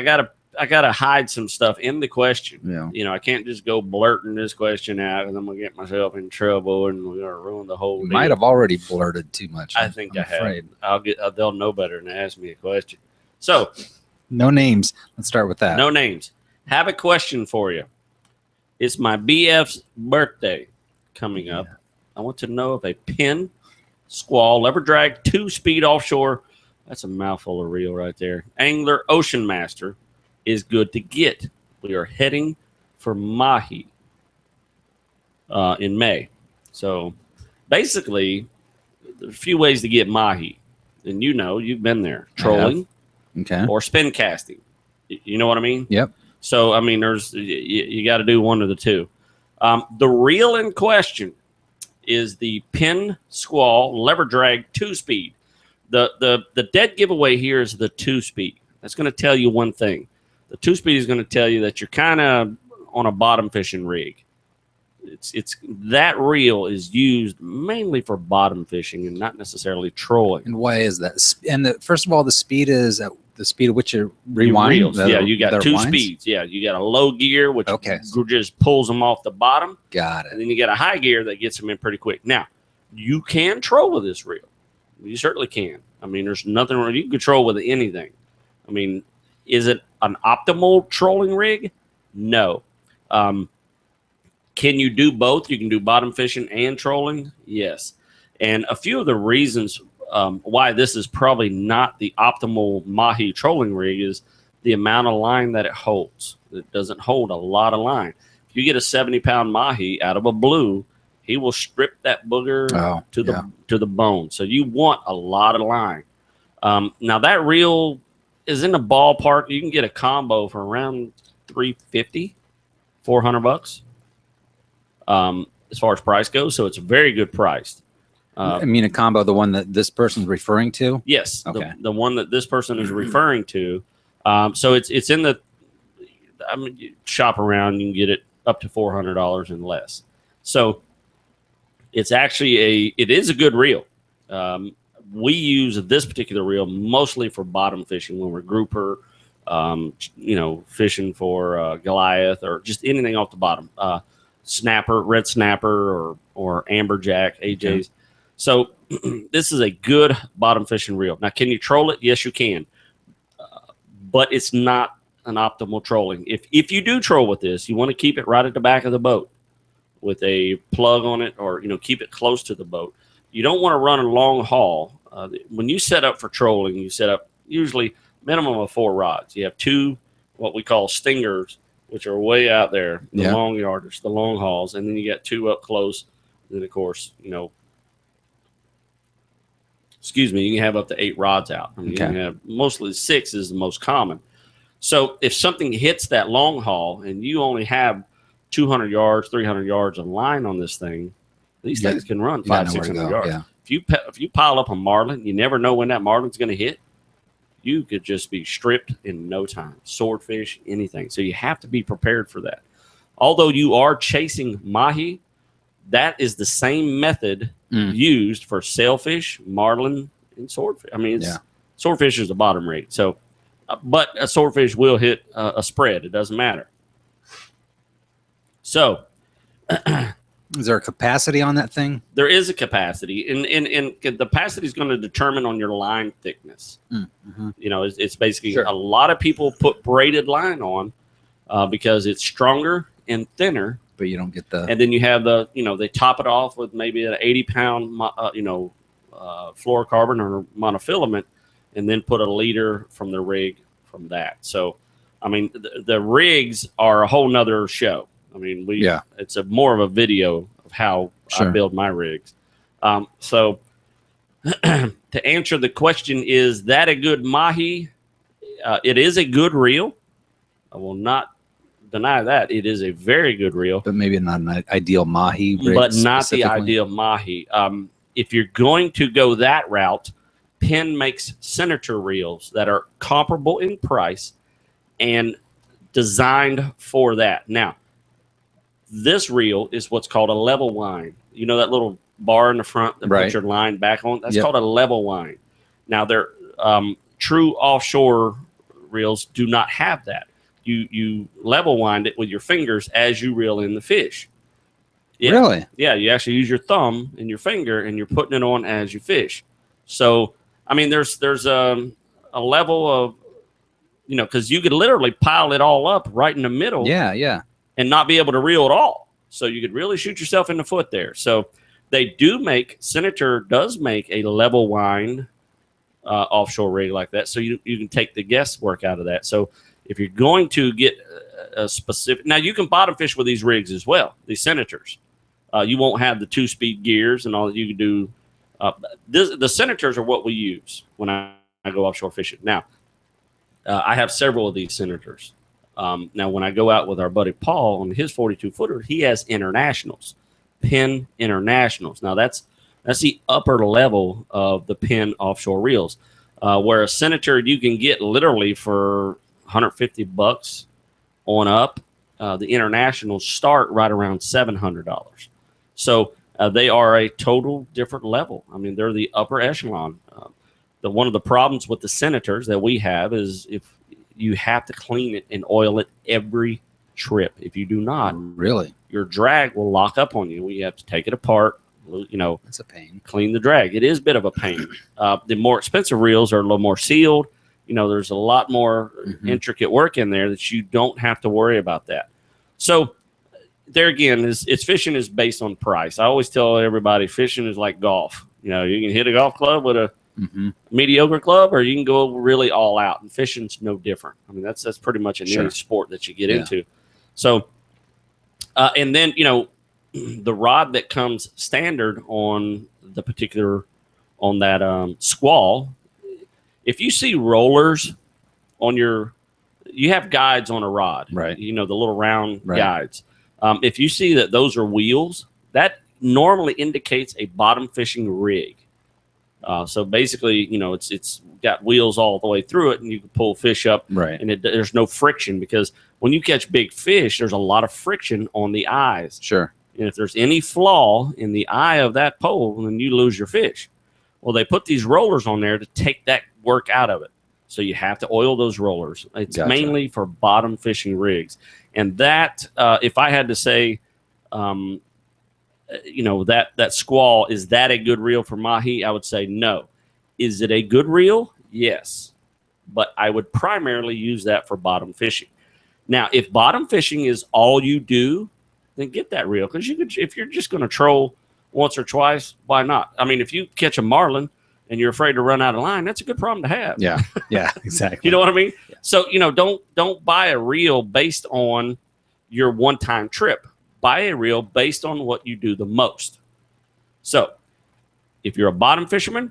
I gotta hide some stuff in the question. Yeah. I can't just go blurting this question out because I'm gonna get myself in trouble and we're gonna ruin the whole You deal. might have already blurted too much. I think I'm I have. afraid. They'll know better than to ask me a question. So No names. Let's start with that. no names. Have a question for you. It's my BF's birthday coming up. I want to know if a pin, squall, lever drag, 2-speed offshore, that's a mouthful of reel right there, angler, ocean master is good to get. We are heading for mahi in May. So basically, there's a few ways to get mahi. And you've been there. Trolling Okay. or spin casting. You know what I mean? Yep. So, I mean, you got to do one of the two. The reel in question is the pin, squall, lever drag, 2-speed. The dead giveaway here is the 2-speed. That's going to tell you one thing. The 2-speed is going to tell you that you're kind of on a bottom fishing rig. It's that reel is used mainly for bottom fishing and not necessarily trolling. And why is that? And first of all, the speed is at the speed at which you rewind. Reels. Yeah, you got 2 speeds. Yeah, you got a low gear, which just pulls them off the bottom. Got it. And then you got a high gear that gets them in pretty quick. Now, you can troll with this reel. You certainly can. I mean, there's nothing wrong. You can troll with anything. I mean, is it an optimal trolling rig? No. Can you do both? You can do bottom fishing and trolling? Yes. And a few of the reasons why this is probably not the optimal mahi trolling rig is the amount of line that it holds. It doesn't hold a lot of line. If you get a 70-pound mahi out of a blue, he will strip that booger to the bone. So you want a lot of line. Now that reel is in the ballpark. You can get a combo for around $350, $400 as far as price goes. So it's very good priced. I mean, a combo, the one that this person's referring to? Yes. Okay. The one that this person is referring to. So it's in the, I mean, you shop around, you can get it up to $400 and less. So it's actually it is a good reel. We use this particular reel mostly for bottom fishing when we're grouper, fishing for Goliath or just anything off the bottom. Snapper, red snapper or amberjack, AJs. Okay. So this is a good bottom fishing reel. Now, can you troll it? Yes, you can. But it's not an optimal trolling. If you do troll with this, you want to keep it right at the back of the boat with a plug on it or, keep it close to the boat. You don't want to run a long haul. When you set up for trolling, you set up usually minimum of 4 rods. You have 2 what we call stingers which are way out there, the Yeah. long yarders, the long hauls, and then you got 2 up close. And then, of course, excuse me, you can have up to 8 rods out. I mean, you can have mostly 6 is the most common. So if something hits that long haul and you only have 200 yards, 300 yards of line on this thing, these things can run 500-600 yards. Yeah. If you pile up a marlin, you never know when that marlin's going to hit. You could just be stripped in no time. Swordfish, anything. So you have to be prepared for that. Although you are chasing mahi, that is the same method used for sailfish, marlin, and swordfish. I mean, swordfish is the bottom rate. So, but a swordfish will hit a spread. It doesn't matter. So, is there a capacity on that thing? There is a capacity, and the capacity is going to determine on your line thickness. It's basically a lot of people put braided line on because it's stronger and thinner. But you don't get the. And then you have they top it off with maybe an 80-pound, fluorocarbon or monofilament, and then put a leader from the rig from that. So, I mean, the rigs are a whole nother show. I mean, it's more of a video of how I build my rigs. So to answer the question, is that a good mahi? It is a good reel. I will not deny that. It is a very good reel. But maybe not an ideal mahi rig. But not the ideal mahi. If you're going to go that route, Penn makes Senator reels that are comparable in price and designed for that. Now, this reel is what's called a level wind. You know that little bar in the front that puts your line back on? That's called a level wind. Now, they're true offshore reels do not have that. You level wind it with your fingers as you reel in the fish. Yeah. Really? Yeah, you actually use your thumb and your finger, and you're putting it on as you fish. So, I mean, there's a level of, because you could literally pile it all up right in the middle. Yeah. And not be able to reel at all. So you could really shoot yourself in the foot there. So Senator does make a level wind offshore rig like that. So you can take the guesswork out of that. So if you're going to get a specific, now you can bottom fish with these rigs as well, these Senators. You won't have the 2-speed gears and all that you can do. The Senators are what we use when I go offshore fishing. Now, I have several of these Senators. Now, when I go out with our buddy Paul on his 42-footer, he has internationals, Penn internationals. Now, that's the upper level of the Penn offshore reels, where a Senator you can get literally for $150 on up. The internationals start right around $700. So they are a total different level. I mean, they're the upper echelon. One of the problems with the Senators that we have is if you have to clean it and oil it every trip. If you do not, your drag will lock up on you. You have to take it apart. That's a pain. Clean the drag. It is a bit of a pain. The more expensive reels are a little more sealed. There's a lot more intricate work in there that you don't have to worry about that. So there again, it's fishing is based on price. I always tell everybody fishing is like golf. You can hit a golf club with a mediocre club, or you can go really all out, and fishing's no different. I mean, that's pretty much in any sport that you get into. So, and then, the rod that comes standard on the particular, on that squall, if you see rollers on you have guides on a rod, right? The little round guides. If you see that those are wheels, that normally indicates a bottom fishing rig. So basically, it's got wheels all the way through it, and you can pull fish up, and there's no friction, because when you catch big fish, there's a lot of friction on the eyes. Sure. And if there's any flaw in the eye of that pole, then you lose your fish. Well, they put these rollers on there to take that work out of it. So you have to oil those rollers. It's mainly for bottom fishing rigs. And that, if I had to say, that squall, is that a good reel for mahi? I would say no. Is it a good reel? Yes. But I would primarily use that for bottom fishing. Now, if bottom fishing is all you do, then get that reel. Because if you're just going to troll once or twice, why not? I mean, if you catch a marlin and you're afraid to run out of line, that's a good problem to have. Yeah. Yeah. Exactly. You know what I mean? Yeah. So, don't buy a reel based on your one-time trip. Buy a reel based on what you do the most. So, if you're a bottom fisherman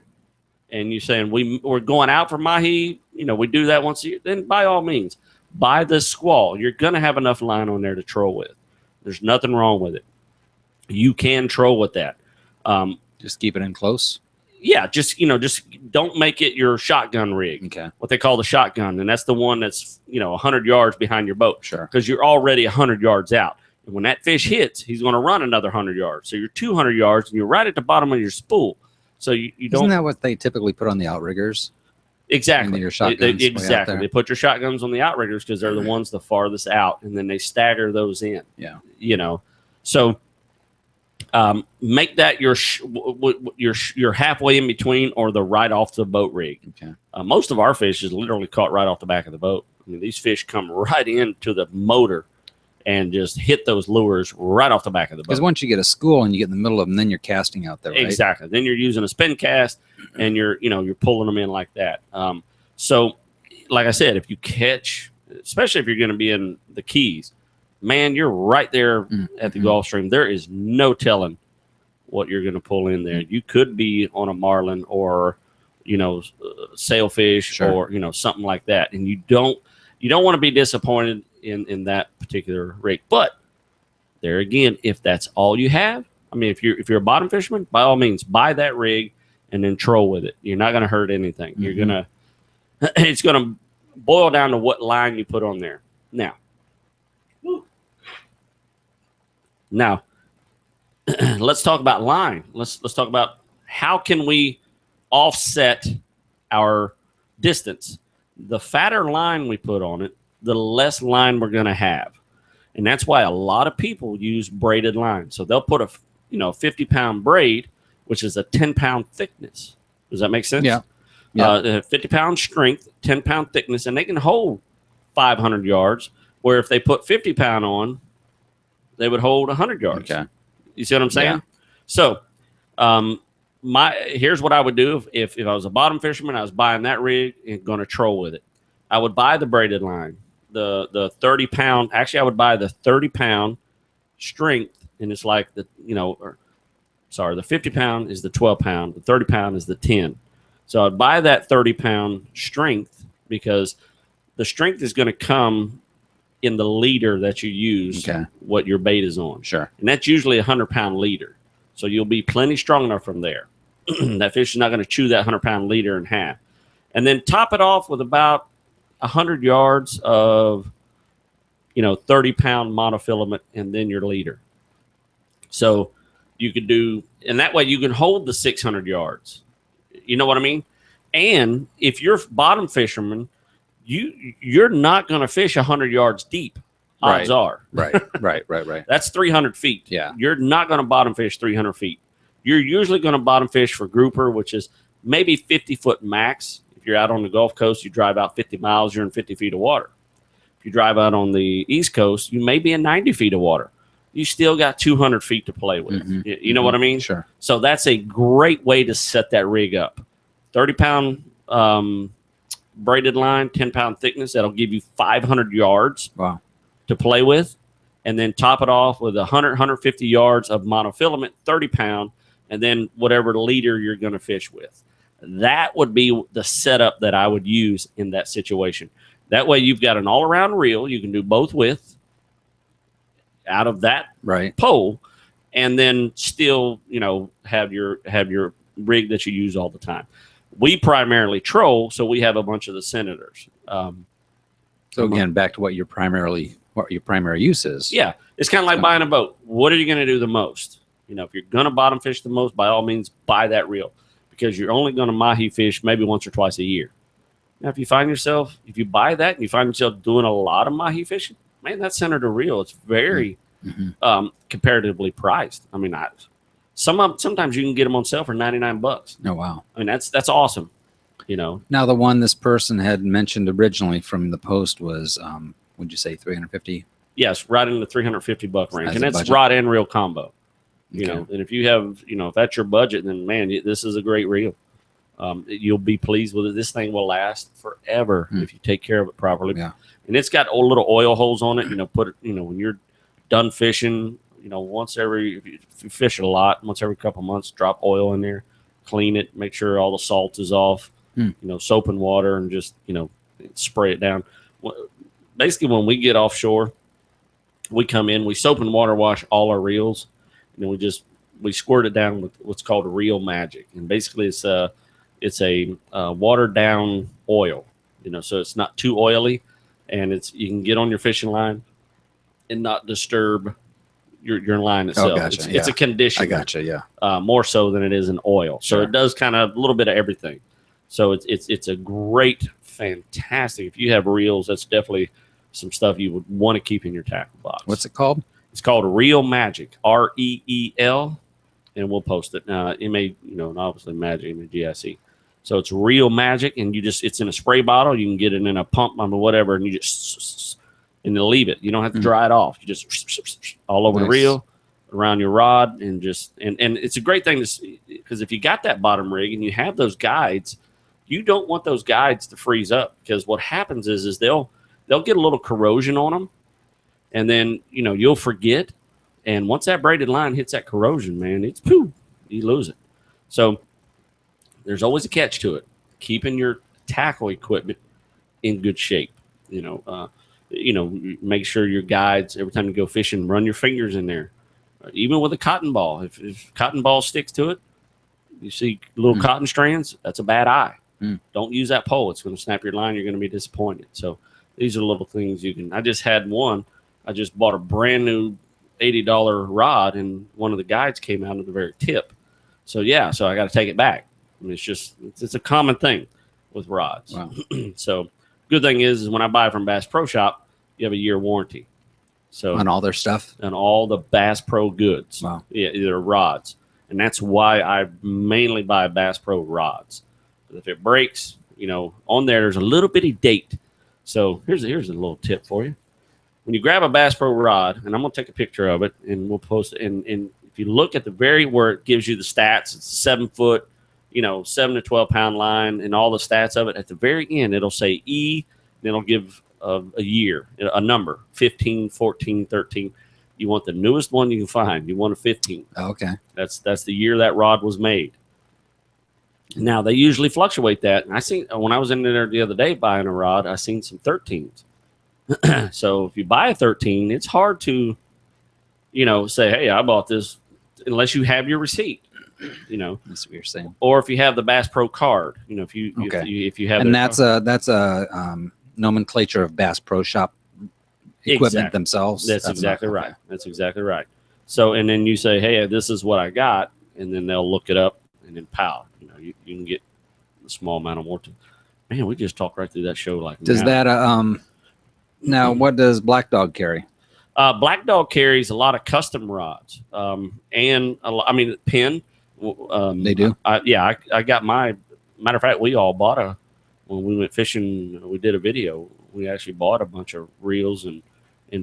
and you're saying we're going out for mahi, we do that once a year, then by all means, buy the squall. You're going to have enough line on there to troll with. There's nothing wrong with it. You can troll with that. Just keep it in close. Yeah, just don't make it your shotgun rig. Okay. What they call the shotgun, and that's the one that's 100 yards behind your boat. Sure. Because you're already 100 yards out. And when that fish hits, he's going to run another 100 yards. So you're 200 yards, and you're right at the bottom of your spool. So you don't. Isn't that what they typically put on the outriggers? Exactly. Your shotguns exactly. They put your shotguns on the outriggers because they're the ones the farthest out, and then they stagger those in. Yeah. So make that your halfway in between or the right off the boat rig. Okay. Most of our fish is literally caught right off the back of the boat. I mean, these fish come right into the motor and just hit those lures right off the back of the boat. Because once you get a school and you get in the middle of them, then you're casting out there, right? Exactly. Then you're using a spin cast and you're pulling them in like that. So like I said, if you catch, especially if you're going to be in the Keys, man, you're right there at the Gulf Stream. There is no telling what you're going to pull in there. You could be on a marlin or, sailfish or, something like that. And you don't want to be disappointed in that particular rig. But there again, if that's all you have, I mean, if you're a bottom fisherman, by all means, buy that rig and then troll with it. You're not going to hurt anything. It's going to boil down to what line you put on there. Now, let's talk about line. Let's talk about how can we offset our distance. The fatter line we put on it, the less line we're going to have. And that's why a lot of people use braided line. So they'll put a 50-pound braid, which is a 10-pound thickness. Does that make sense? Yeah. 50-pound strength, 10-pound thickness, and they can hold 500 yards, where if they put 50-pound on, they would hold 100 yards. Okay. You see what I'm saying? Yeah. So here's what I would do if I was a bottom fisherman, I was buying that rig and going to troll with it. I would buy the braided line, the 30-pound. Actually, I would buy the 30-pound strength, and it's like the 50-pound is the 12-pound, the 30-pound is the 10. So I'd buy that 30-pound strength because the strength is going to come in the leader that you use, what your bait is on. Sure. And that's usually a 100-pound leader. So you'll be plenty strong enough from there. That fish is not going to chew that 100-pound leader in half. And then top it off with about 100 yards of, 30-pound monofilament and then your leader. So you could do, and that way you can hold the 600 yards. You know what I mean? And if you're bottom fisherman, you're not going to fish 100 yards deep. Odds are. Right. That's 300 feet. Yeah. You're not going to bottom fish 300 feet. You're usually going to bottom fish for grouper, which is maybe 50-foot max. If you're out on the Gulf Coast, you drive out 50 miles, you're in 50 feet of water. If you drive out on the East Coast, you may be in 90 feet of water. You still got 200 feet to play with. You know what I mean? Sure. So that's a great way to set that rig up. 30-pound braided line, 10-pound thickness. That'll give you 500 yards to play with. And then top it off with 150 yards of monofilament, 30-pound, and then whatever leader you're going to fish with. That would be the setup that I would use in that situation. That way you've got an all-around reel you can do both with out of that pole, and then still, have your rig that you use all the time. We primarily troll, so we have a bunch of the Senators. So again, back to what your primary use is. Yeah, it's kind of like buying a boat. What are you going to do the most? If you're going to bottom fish the most, by all means, buy that reel, because you're only going to mahi fish maybe once or twice a year. Now, if you buy that and you find yourself doing a lot of mahi fishing, man, that Senator reel, it's very comparatively priced. I mean, sometimes you can get them on sale for $99. Oh, wow. I mean, that's awesome. Now, the one this person had mentioned originally from the post was, would you say 350? Yes, right in the $350 range, and that's budget. rod and reel combo. Okay. And if you have, if that's your budget, then man, this is a great reel. You'll be pleased with it. This thing will last forever if you take care of it properly. Yeah. And it's got little oil holes on it. Put it. When you're done fishing, once if you fish it a lot, once every couple months, drop oil in there, clean it, make sure all the salt is off. Soap and water, and just spray it down. Basically, when we get offshore, we come in, we soap and water wash all our reels, and then we squirt it down with what's called Reel Magic, and basically it's a watered down oil, so it's not too oily, and you can get on your fishing line and not disturb your line itself. Oh, gotcha. It's a conditioner. I gotcha. Yeah. More so than it is an oil. So Sure. it does kind of a little bit of everything. So it's a great, fantastic. If you have reels, that's definitely some stuff you would want to keep in your tackle box. What's it called? It's called Reel Magic, REEL, and we'll post it. It may, obviously Magic, MAGIC. So it's Reel Magic, and it's in a spray bottle. You can get it in a pump or whatever, and you just and leave it. You don't have to dry it off. You just all over the reel, around your rod, and and it's a great thing to see, because if you got that bottom rig and you have those guides, you don't want those guides to freeze up, because what happens is they'll get a little corrosion on them, and then you'll forget, and once that braided line hits that corrosion, man, it's poof, you lose it. So there's always a catch to it. Keeping your tackle equipment in good shape. Make sure your guides, every time you go fishing, run your fingers in there. Even with a cotton ball, if cotton ball sticks to it, you see little cotton strands, that's a bad eye. Don't use that pole. It's going to snap your line. You're going to be disappointed. So these are little things you can. I just had one. I just bought a brand new $80 rod, and one of the guides came out of the very tip. So I got to take it back. I mean, it's a common thing with rods. Wow. So good thing is when I buy from Bass Pro Shop, you have a year warranty. So On all their stuff? On all the Bass Pro goods. Wow. Yeah, they're rods. And that's why I mainly buy Bass Pro rods. If it breaks, on there's a little bitty date. So here's a little tip for you. When you grab a Bass Pro rod, and I'm going to take a picture of it, and we'll post it. And if you look at the where it gives you the stats, it's a 7 foot, 7 to 12 pound line, and all the stats of it. At the very end, it'll say E, and it'll give a year, a number, 15, 14, 13. You want the newest one you can find. You want a 15. Oh, okay. That's the year that rod was made. Now, they usually fluctuate that. And I seen, when I was in there the other day buying a rod, I seen some 13s. So if you buy a 13, it's hard to, say, hey, I bought this, unless you have your receipt. That's what you're saying. Or if you have the Bass Pro card, if you have, and that's a nomenclature of Bass Pro Shop equipment themselves. That's exactly right. That's exactly right. So, and then you say, hey, this is what I got, and then they'll look it up, and then pow, you can get a small amount of warranty. Man, we just talked right through that show. Does that now what does Black Dog carry? Black Dog carries a lot of custom rods, and pin. They do. I got my. Matter of fact, we all bought when we went fishing. We did a video. We actually bought a bunch of reels and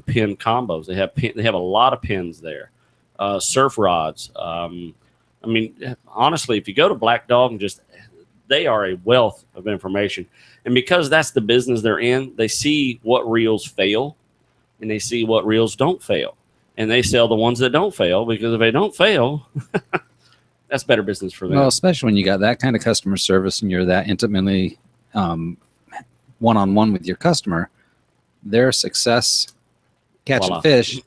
pin combos. They have a lot of pins there. Surf rods. Honestly, if you go to Black Dog they are a wealth of information, and because that's the business they're in, they see what reels fail, and they see what reels don't fail, and they sell the ones that don't fail, because if they don't fail, that's better business for them. Well, especially when you got that kind of customer service and you're that intimately one-on-one with your customer, their success catching fish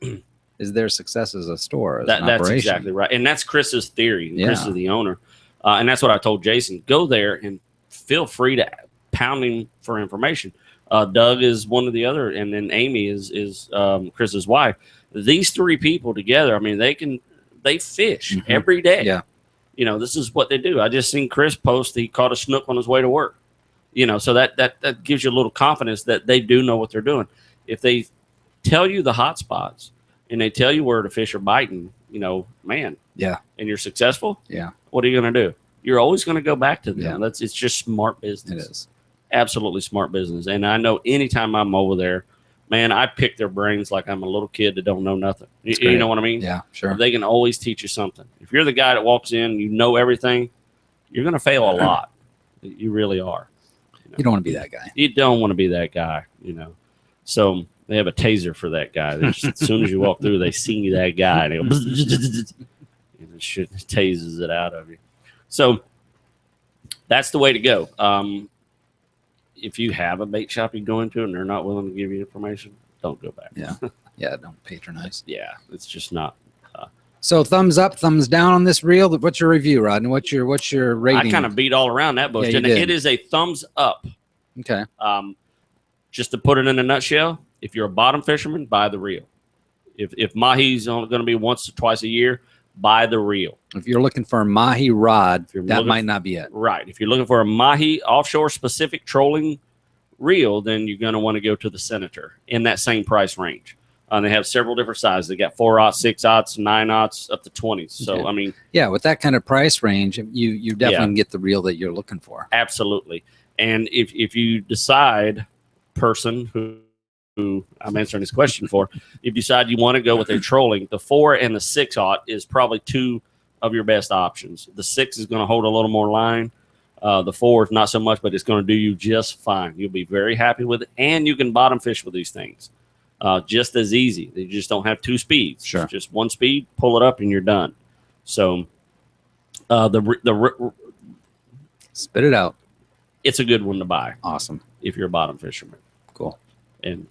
is their success as a store. That's exactly right. And that's Chris's theory. Yeah. Chris is the owner. And that's what I told Jason. Go there and feel free to pound him for information. Doug is one of the other, and then Amy is Chris's wife. These three people together, they fish every day. Yeah. This is what they do. I just seen Chris post he caught a snook on his way to work. So that gives you a little confidence that they do know what they're doing. If they tell you the hot spots and they tell you where the fish are biting, man. Yeah. And you're successful. Yeah. What are you going to do? You're always going to go back to them. Yeah. It's just smart business. It is. Absolutely smart business. And I know anytime I'm over there, man, I pick their brains like I'm a little kid that don't know nothing. You know what I mean? Yeah, sure. They can always teach you something. If you're the guy that walks in, you know everything, you're going to fail a lot. You really are. You don't want to be that guy. You don't want to be that guy, So they have a taser for that guy. As soon as you walk through, they see that guy, and they go, and it shit tases it out of you. So that's the way to go. If you have a bait shop you go into and they're not willing to give you information, don't go back. Yeah. Yeah, don't patronize. Yeah, it's just not. So thumbs up, thumbs down on this reel. What's your review, Rodney? What's your rating? I kind of beat all around that bush, Yeah, you didn't I? did. It is a thumbs up. Okay. Just to put it in a nutshell, if you're a bottom fisherman, buy the reel. If mahi's only going to be once or twice a year, buy the reel. If you're looking for a mahi rod, that might not be it. Right. If you're looking for a mahi offshore specific trolling reel, then you're going to want to go to the Senator in that same price range. They have several different sizes. They got 4/0, 6/0, 9/0, up to 20s. So, Okay. I mean, Yeah, with that kind of price range, you definitely get the reel that you're looking for. absolutely. And if you decide, person who I'm answering this question for, if you decide you want to go with a trolling, the 4 and the 6/0 is probably two of your best options. The 6 is going to hold a little more line. The 4 is not so much, but it's going to do you just fine. You'll be very happy with it, and you can bottom fish with these things. Just as easy. They just don't have two speeds. Sure. Just one speed, pull it up, and you're done. So Spit it out. it's a good one to buy Awesome. if you're a bottom fisherman. Cool. And,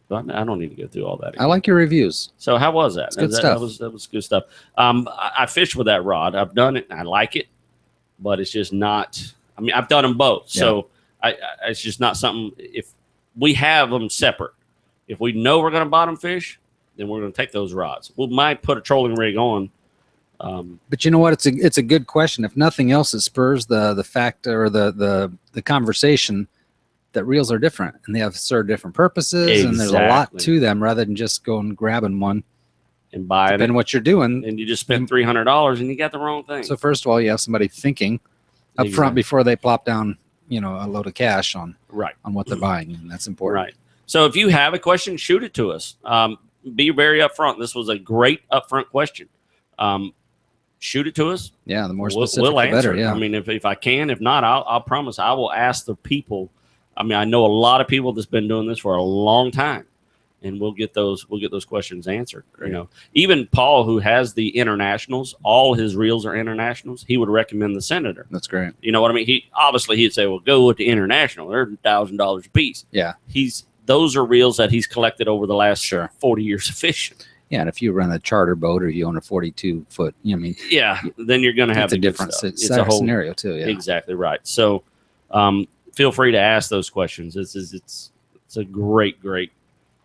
I don't need to go through all that. I like your reviews. So how was that? It's good that, stuff. That was good stuff. I fished with that rod. I've done it. And I like it, but it's just not. I mean, I've done them both, so it's just not something. If we have them separate, if we know we're going to bottom fish, then we're going to take those rods. We might put a trolling rig on. But you know what? It's a good question. If nothing else, it spurs the fact or the conversation that reels are different and they have serve different purposes, and there's a lot Exactly. to them rather than just going and grabbing one. And buy it, Depending what you're doing. and you just spent $300 and you got the wrong thing. So first of all, you have somebody thinking up front Exactly. before they plop down, a load of cash on Right. what they're buying, and that's important. Right. So if you have a question, shoot it to us. Be very upfront. This was a great upfront question. Shoot it to us. Yeah, the more We'll specific, the answer better. it. Yeah. I mean, if I can, if not, I'll promise I will ask the people. I mean, I know a lot of people that's been doing this for a long time, and we'll get those questions answered. Even Paul, who has the internationals, all his reels are internationals. He would recommend the Senator. That's great. You know what I mean? He'd say, well, go with the international. They're $1,000 a piece. Yeah. Those are reels that he's collected over the last 40 years of fishing. Yeah, and if you run a charter boat or you own a 42-foot, Yeah, then you're going to have it's a the good different stuff. It's a whole scenario too. Yeah. Exactly right. So, feel free to ask those questions. It's a great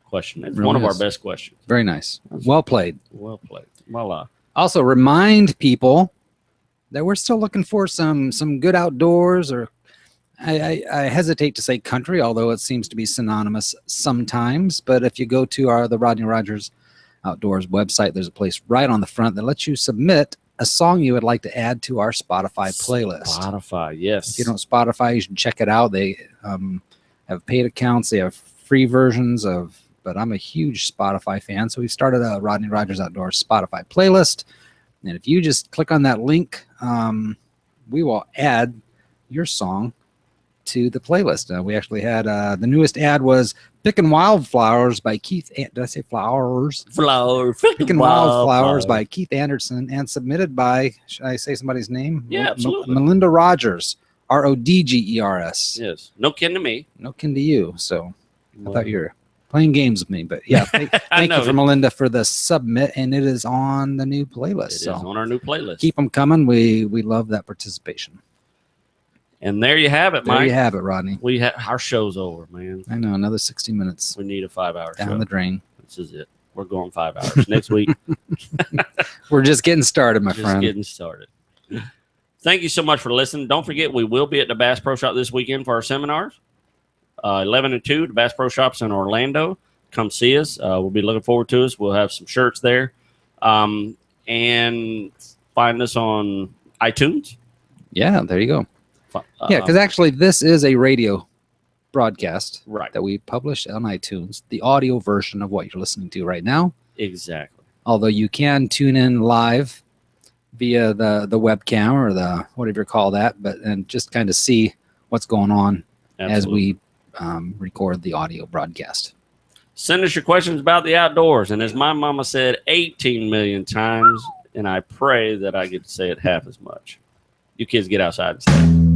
question. It's Really one of our is. best questions. Very nice. Well played. Well played. Voila. Also, remind people that we're still looking for some good outdoors, or I hesitate to say country, although it seems to be synonymous sometimes. But if you go to the Rodney Rogers Outdoors website, there's a place right on the front that lets you submit a song you would like to add to our Spotify playlist. Spotify, yes. If you don't Spotify, you should check it out. They have paid accounts. They have free versions but I'm a huge Spotify fan. So we started a Rodney Rogers Outdoors Spotify playlist. And if you just click on that link, we will add your song to the playlist. We actually had the newest ad was Pickin' Wildflowers by Keith. Did I say flowers? Pickin' Wildflowers by Keith Anderson, and submitted by, should I say somebody's name? Yeah, absolutely. Melinda Rogers, Rodgers. Yes. No kin to me. No kin to you. So I thought you were playing games with me, but yeah, thank know. you for Melinda for the submit, and it is on the new playlist. It is So on our new playlist. keep them coming. We love that participation. And there you have it, There Mike. you have it, Rodney. Our show's over, man. I know, another 60 minutes We need a 5-hour show. down the drain. This is it. We're going 5 hours next week. We're just getting started, my Just friend. getting started. Thank you so much for listening. Don't forget, we will be at the Bass Pro Shop this weekend for our seminars. 11 and 2, the Bass Pro Shop's in Orlando. Come see us. We'll be looking forward to us. We'll have some shirts there. And find us on iTunes. Yeah, there you go. Yeah, because actually this is a radio broadcast Right. that we publish on iTunes, the audio version of what you're listening to right now. Exactly. Although you can tune in live via the webcam or the whatever you call that, and just kind of see what's going on as we record the audio broadcast. Send us your questions about the outdoors. And as my mama said 18 million times, and I pray that I get to say it half as much. You kids get outside and stay.